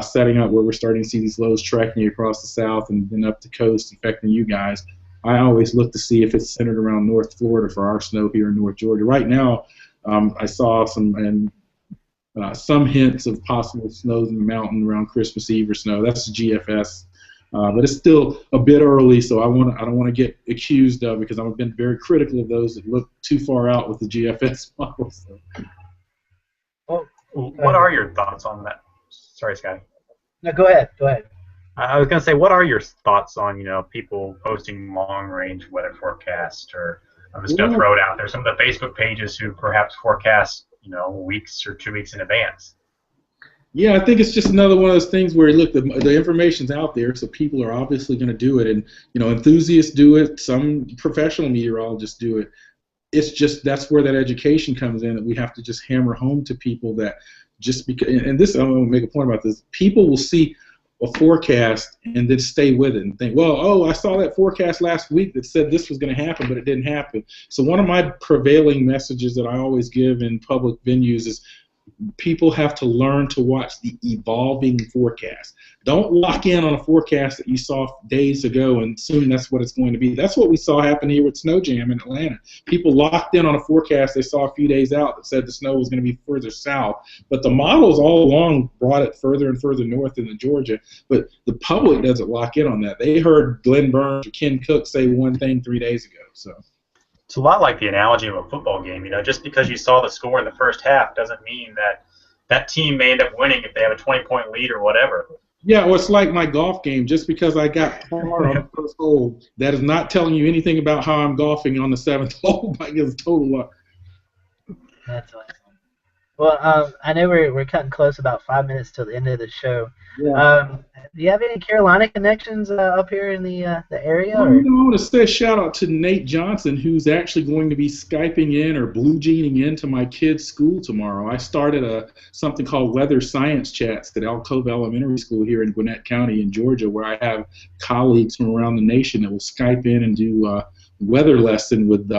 [SPEAKER 3] setting up where we're starting to see these lows tracking across the south and then up the coast affecting you guys, I always look to see if it's centered around North Florida for our snow here in North Georgia. Right now, I saw some hints of possible snows in the mountain around Christmas Eve or snow. That's the GFS, but it's still a bit early, so I don't want to get accused of, because I've been very critical of those that look too far out with the GFS model. So.
[SPEAKER 4] Well, what are your thoughts on that? Sorry, Scotty.
[SPEAKER 1] No, go ahead.
[SPEAKER 4] I was going to say, what are your thoughts on people posting long-range weather forecasts, or I'm just going to throw it out there, some of the Facebook pages who perhaps forecast weeks or 2 weeks in advance?
[SPEAKER 3] Yeah, I think it's just another one of those things where, look, the information's out there, so people are obviously going to do it, and enthusiasts do it, some professional meteorologists do it. It's just that's where that education comes in, that we have to just hammer home to people that just because, and this, I'm going to make a point about this, people will see a forecast and then stay with it and think, well, I saw that forecast last week that said this was going to happen, but it didn't happen. So one of my prevailing messages that I always give in public venues is people have to learn to watch the evolving forecast. Don't lock in on a forecast that you saw days ago and assume that's what it's going to be. That's what we saw happen here with Snow Jam in Atlanta. People locked in on a forecast they saw a few days out that said the snow was going to be further south, but the models all along brought it further and further north into Georgia, but the public doesn't lock in on that. They heard Glenn Burns or Ken Cook say one thing 3 days ago. So
[SPEAKER 4] it's a lot like the analogy of a football game. Just because you saw the score in the first half doesn't mean that team may end up winning if they have a 20-point lead or whatever.
[SPEAKER 3] Yeah, well, it's like my golf game. Just because I got par on the first hole, that is not telling you anything about how I'm golfing on the 7th hole. I give total luck.
[SPEAKER 1] That's awesome. Well, I know we're cutting close, about 5 minutes till the end of the show. Yeah. Do you have any Carolina connections up here in the area? Or?
[SPEAKER 3] I want to say a shout out to Nate Johnson, who's actually going to be Skyping in or blue jeaning into my kids' school tomorrow. I started something called Weather Science Chats at Alcova Elementary School here in Gwinnett County in Georgia, where I have colleagues from around the nation that will Skype in and do weather lesson with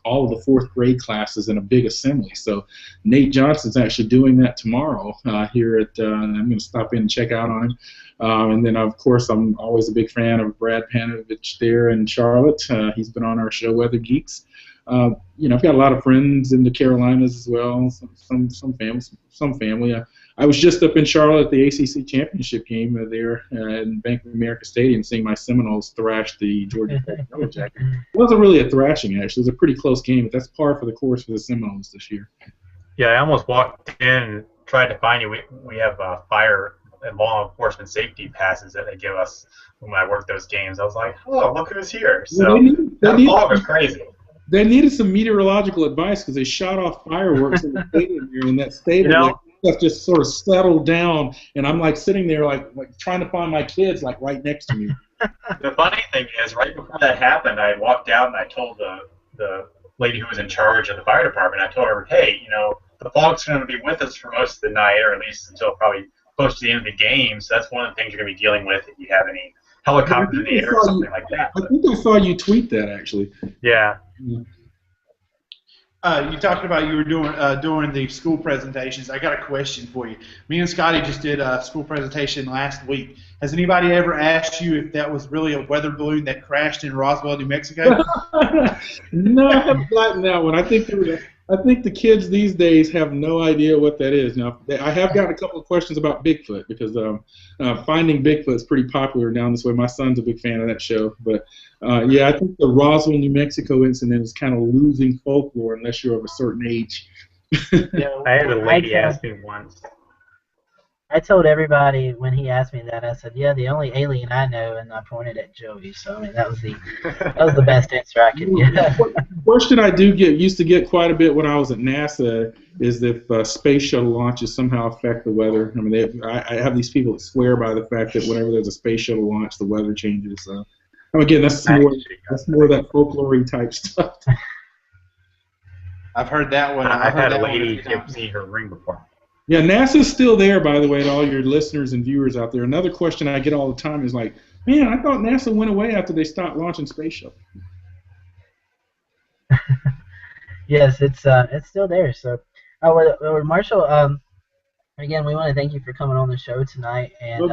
[SPEAKER 3] all of the fourth grade classes in a big assembly. So Nate Johnson's actually doing that tomorrow here at. I'm going to stop in and check out on him. And then, of course, I'm always a big fan of Brad Panovich there in Charlotte. He's been on our show, Weather Geeks. I've got a lot of friends in the Carolinas as well. Some family. I was just up in Charlotte at the ACC championship game there in Bank of America Stadium, seeing my Seminoles thrash the Georgia Tech Yellow Jackets. It wasn't really a thrashing, actually. It was a pretty close game, but that's par for the course for the Seminoles this year.
[SPEAKER 4] Yeah, I almost walked in and tried to find you. We have fire and law enforcement safety passes that they give us when I work those games. I was like, oh, look who's here. So that fog was crazy.
[SPEAKER 3] They needed some meteorological advice because they shot off fireworks in the stadium here, and that stadium stuff just sort of settled down. And I'm like sitting there, like trying to find my kids, like right next to me.
[SPEAKER 4] The funny thing is, right before that happened, I walked out and I told the lady who was in charge of the fire department. I told her, hey, the fog's going to be with us for most of the night, or at least until probably close to the end of the game. So that's one of the things you're going to be dealing with if you have any helicopters in the air or something like that.
[SPEAKER 3] I think I saw you tweet that, actually.
[SPEAKER 4] Yeah.
[SPEAKER 2] You talked about you were doing the school presentations. I got a question for you. Me and Scotty just did a school presentation last week. Has anybody ever asked you if that was really a weather balloon that crashed in Roswell, New Mexico?
[SPEAKER 3] No, I haven't gotten that one. I think the kids these days have no idea what that is. Now, I have gotten a couple of questions about Bigfoot because finding Bigfoot is pretty popular down this way. My son's a big fan of that show. But, yeah, I think the Roswell, New Mexico incident is kind of losing folklore unless you're of a certain age.
[SPEAKER 4] Yeah, I had a lady ask me once.
[SPEAKER 1] I told everybody when he asked me that, I said, yeah, the only alien I know, and I pointed at Joey. So, I mean, that was the best answer I could get.
[SPEAKER 3] The question I used to get quite a bit when I was at NASA is if space shuttle launches somehow affect the weather. I mean, I have these people that swear by the fact that whenever there's a space shuttle launch, the weather changes. So, again, that's more of that folklore type stuff.
[SPEAKER 2] I've heard that one.
[SPEAKER 4] I've had a lady give me her ring before.
[SPEAKER 3] Yeah, NASA's still there, by the way, to all your listeners and viewers out there. Another question I get all the time is like, man, I thought NASA went away after they stopped launching space shuttle.
[SPEAKER 1] Yes, it's still there. So, Marshall, again, we want to thank you for coming on the show tonight, and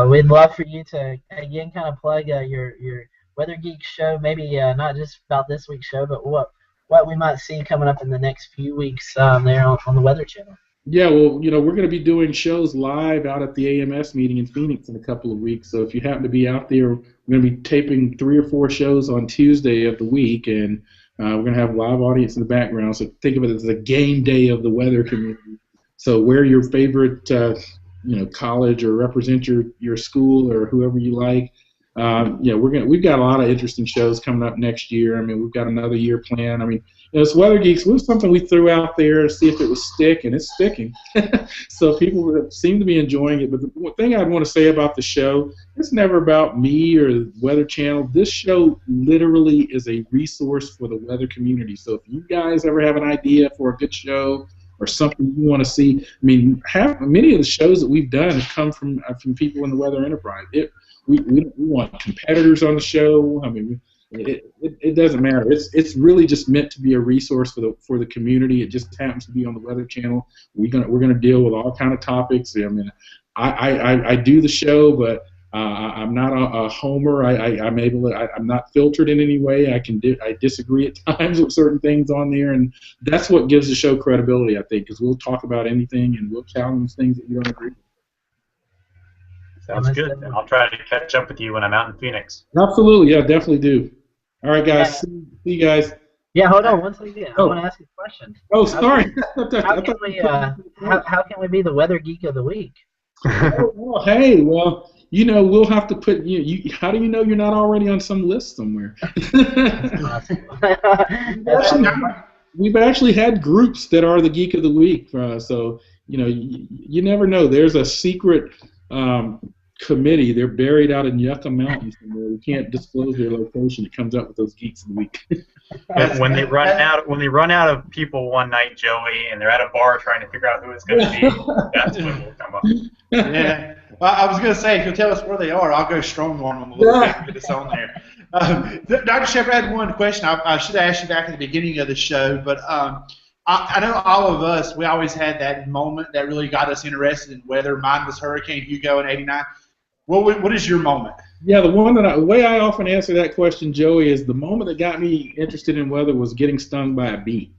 [SPEAKER 1] we'd love for you to again kind of plug your Weather Geeks show. Maybe not just about this week's show, but what we might see coming up in the next few weeks there on the Weather Channel.
[SPEAKER 3] Yeah, well, we're going to be doing shows live out at the AMS meeting in Phoenix in a couple of weeks. So if you happen to be out there, we're going to be taping 3 or 4 shows on Tuesday of the week, and we're going to have a live audience in the background. So think of it as the game day of the weather community. So wear your favorite, college or represent your school or whoever you like. We've got a lot of interesting shows coming up next year. I mean, we've got another year planned. I mean, it's Weather Geeks. It was something we threw out there to see if it would stick, and it's sticking. So people seem to be enjoying it. But the one thing I'd want to say about the show, it's never about me or the Weather Channel. This show literally is a resource for the weather community. So if you guys ever have an idea for a good show or something you want to see, I mean, many of the shows that we've done have come from people in the weather enterprise. We want competitors on the show. I mean, it doesn't matter. It's really just meant to be a resource for the community. It just happens to be on the Weather Channel. We're gonna deal with all kind of topics. I mean, I do the show, but I'm not a homer. I'm not filtered in any way. I disagree at times with certain things on there, and that's what gives the show credibility, I think, because we'll talk about anything and we'll challenge things that you don't agree with.
[SPEAKER 4] Sounds good. I'll try to catch up with you when I'm out in Phoenix.
[SPEAKER 3] Absolutely, yeah, definitely do. All right, guys. See you guys.
[SPEAKER 1] Yeah, hold on one second. I want to ask you a question.
[SPEAKER 3] Oh, sorry.
[SPEAKER 1] How can we be the Weather Geek of the Week?
[SPEAKER 3] Oh, hey, well, we'll have to put you. How do you know you're not already on some list somewhere? We've actually had groups that are the Geek of the Week, so you never know. There's a secret committee. They're buried out in Yucca Mountains somewhere. We can't disclose their location. It comes up with those Geeks of the Week.
[SPEAKER 4] When they run out of people one night, Joey, and they're at a bar trying to figure out who it's going to be, that's when we'll come up.
[SPEAKER 2] Yeah. Well, I was going to say, if you'll tell us where they are, I'll go strong on them a little bit and get us on there. Dr. Shepard, I had one question. I should have asked you back at the beginning of the show, but I know all of us, we always had that moment that really got us interested in weather. Mine was Hurricane Hugo in '89. What is your moment?
[SPEAKER 3] Yeah, the way I often answer that question, Joey, is the moment that got me interested in weather was getting stung by a bee.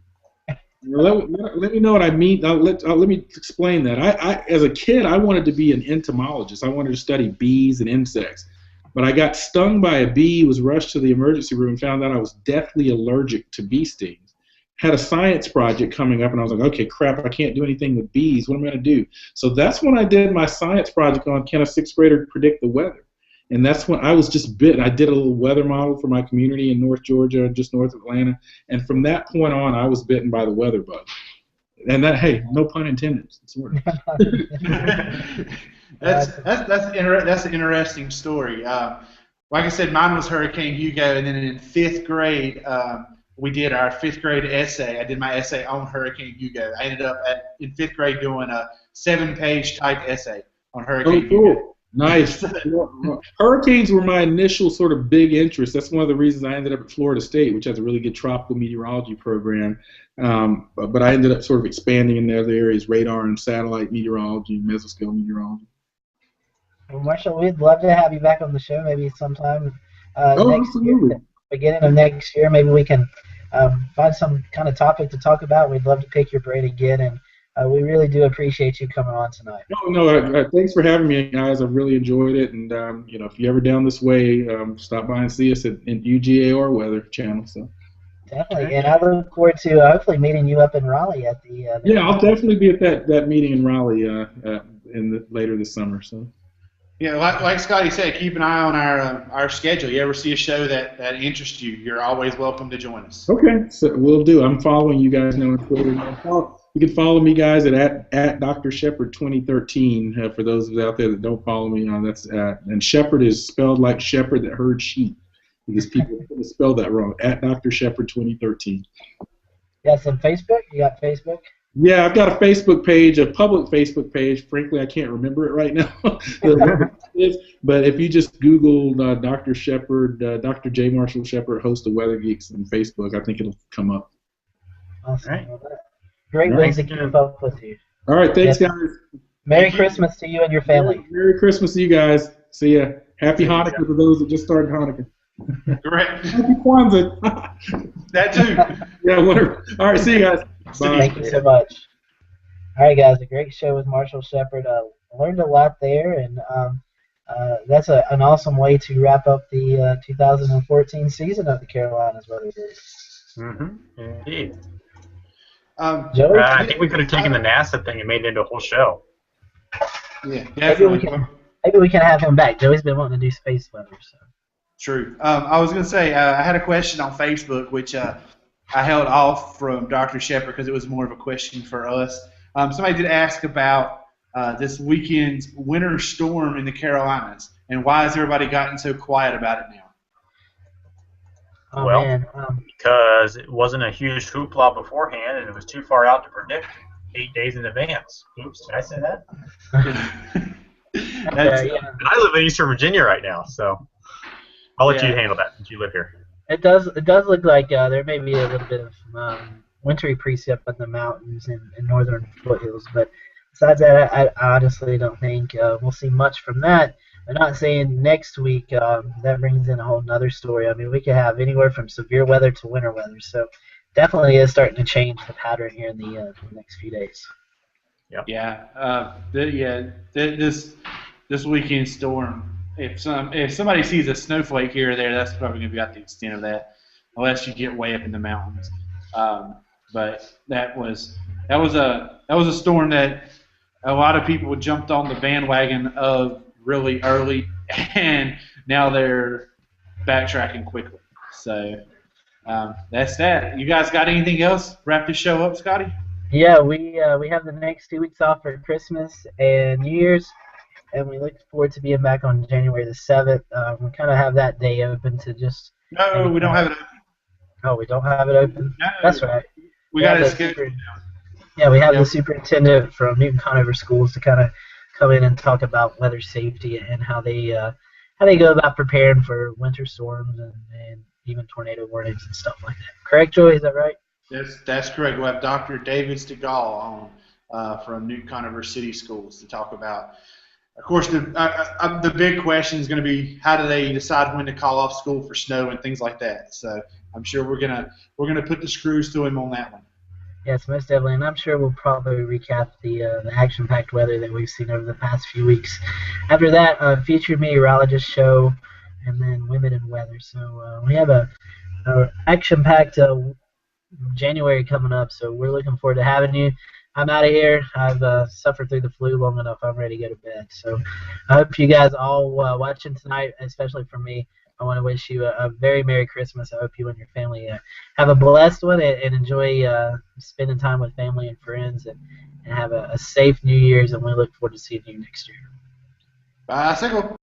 [SPEAKER 3] Let me know what I mean. Let me explain that. I, as a kid, I wanted to be an entomologist. I wanted to study bees and insects. But I got stung by a bee, was rushed to the emergency room, and found out I was deathly allergic to bee stings. Had a science project coming up, and I was like, okay, crap, I can't do anything with bees. What am I going to do? So that's when I did my science project on can a sixth grader predict the weather? And that's when I was just bitten. I did a little weather model for my community in North Georgia, just north of Atlanta. And from that point on, I was bitten by the weather bug. And that, hey, no pun intended. Sort of.
[SPEAKER 2] That's an interesting story. Like I said, mine was Hurricane Hugo, and then in 5th grade, we did our 5th grade essay. I did my essay on Hurricane Hugo. I ended up in 5th grade doing a 7-page type essay on Hurricane Hugo.
[SPEAKER 3] Nice. Hurricanes were my initial sort of big interest. That's one of the reasons I ended up at Florida State, which has a really good tropical meteorology program. But I ended up sort of expanding in other areas, radar and satellite meteorology, mesoscale meteorology.
[SPEAKER 1] Well, Marshall, we'd love to have you back on the show maybe sometime next
[SPEAKER 3] absolutely.
[SPEAKER 1] year, beginning of next year. Maybe we can find some kind of topic to talk about. We'd love to pick your brain again, and we really do appreciate you coming on tonight.
[SPEAKER 3] No, thanks for having me, guys. I've really enjoyed it, and if you're ever down this way, stop by and see us at UGA or Weather Channel. So
[SPEAKER 1] definitely, and I look forward to hopefully meeting you up in Raleigh at the.
[SPEAKER 3] I'll definitely be at that meeting in Raleigh later this summer. So.
[SPEAKER 2] Yeah, like Scotty said, keep an eye on our schedule. You ever see a show that interests you, you're always welcome to join us.
[SPEAKER 3] Okay, so we'll do. I'm following you guys now on Twitter. You can follow me, guys, at Dr. Shephed 2013. For those of you out there that don't follow me, that's and Shepard is spelled like shepherd that herd sheep, because people spell that wrong. At Dr. Shephed 2013.
[SPEAKER 1] Yes, and Facebook. You got Facebook?
[SPEAKER 3] Yeah, I've got a Facebook page, a public Facebook page. Frankly, I can't remember it right now. But if you just Google Dr. Shepard, Dr. J. Marshall Shepard, host of Weather Geeks on Facebook, I think it'll come up.
[SPEAKER 1] Awesome.
[SPEAKER 4] Right.
[SPEAKER 1] Great ways to keep up with you.
[SPEAKER 3] All right, thanks, guys.
[SPEAKER 1] Merry Christmas to you and your family.
[SPEAKER 3] Merry Christmas to you guys. See ya. Happy Hanukkah to those that just started Hanukkah.
[SPEAKER 2] Correct.
[SPEAKER 3] Happy Kwanzaa.
[SPEAKER 2] That too.
[SPEAKER 3] Yeah, whatever. All right, see you guys. Bye.
[SPEAKER 1] Thank you so much. All right, guys, a great show with Marshall Shepard. Learned a lot there, and that's an awesome way to wrap up the 2014 season of the Carolinas Weather Geeks.
[SPEAKER 4] Indeed.
[SPEAKER 1] Joey?
[SPEAKER 4] I think we could have taken the NASA thing and made it into a whole show.
[SPEAKER 2] Yeah, definitely.
[SPEAKER 1] Maybe we can have him back. Joey's been wanting to do space weather. So.
[SPEAKER 2] True. I was going to say, I had a question on Facebook, which I held off from Dr. Shepard because it was more of a question for us. Somebody did ask about this weekend's winter storm in the Carolinas, and why has everybody gotten so quiet about it now?
[SPEAKER 1] Oh, man.
[SPEAKER 4] Because it wasn't a huge hoopla beforehand, and it was too far out to predict 8 days in advance. Oops, did I say that? I live in Eastern Virginia right now, so I'll let you handle that since you live here.
[SPEAKER 1] It does look like there may be a little bit of wintry precip in the mountains and northern foothills, but besides that, I honestly don't think we'll see much from that. I'm not saying next week. That brings in a whole nother story. I mean, we could have anywhere from severe weather to winter weather, so definitely is starting to change the pattern here in the next few days.
[SPEAKER 4] Yep.
[SPEAKER 2] Yeah. This weekend storm. If somebody sees a snowflake here or there, that's probably going to be about the extent of that, unless you get way up in the mountains. But that was a storm that a lot of people jumped on the bandwagon of really early, and now they're backtracking quickly. So that's that. You guys got anything else? Wrap this show up, Scotty?
[SPEAKER 1] Yeah, we have the next 2 weeks off for Christmas and New Year's, and we look forward to being back on January the 7th. We kind of have that day open to just.
[SPEAKER 2] No, we don't have it open.
[SPEAKER 1] Oh, we don't have it open?
[SPEAKER 2] No,
[SPEAKER 1] that's right.
[SPEAKER 2] We got it scheduled now.
[SPEAKER 1] Yeah, we have the superintendent from Newton Conover Schools to kind of come in and talk about weather safety and how they how they go about preparing for winter storms and even tornado warnings and stuff like that. Correct, Joey? Is that right?
[SPEAKER 2] That's correct. We'll have Dr. David Stegall on from Newton Conover City Schools to talk about. Of course, the big question is going to be how do they decide when to call off school for snow and things like that. So I'm sure we're gonna put the screws to him on that one.
[SPEAKER 1] Yes, most definitely, and I'm sure we'll probably recap the action-packed weather that we've seen over the past few weeks. After that, featured meteorologist show, and then women in weather. So we have a action-packed January coming up, so we're looking forward to having you. I'm out of here. I've suffered through the flu long enough. I'm ready to go to bed. So I hope you guys all watching tonight, especially for me. I want to wish you a very Merry Christmas. I hope you and your family have a blessed one and enjoy spending time with family and friends and have a safe New Year's, and we look forward to seeing you next year.
[SPEAKER 2] Bicycle.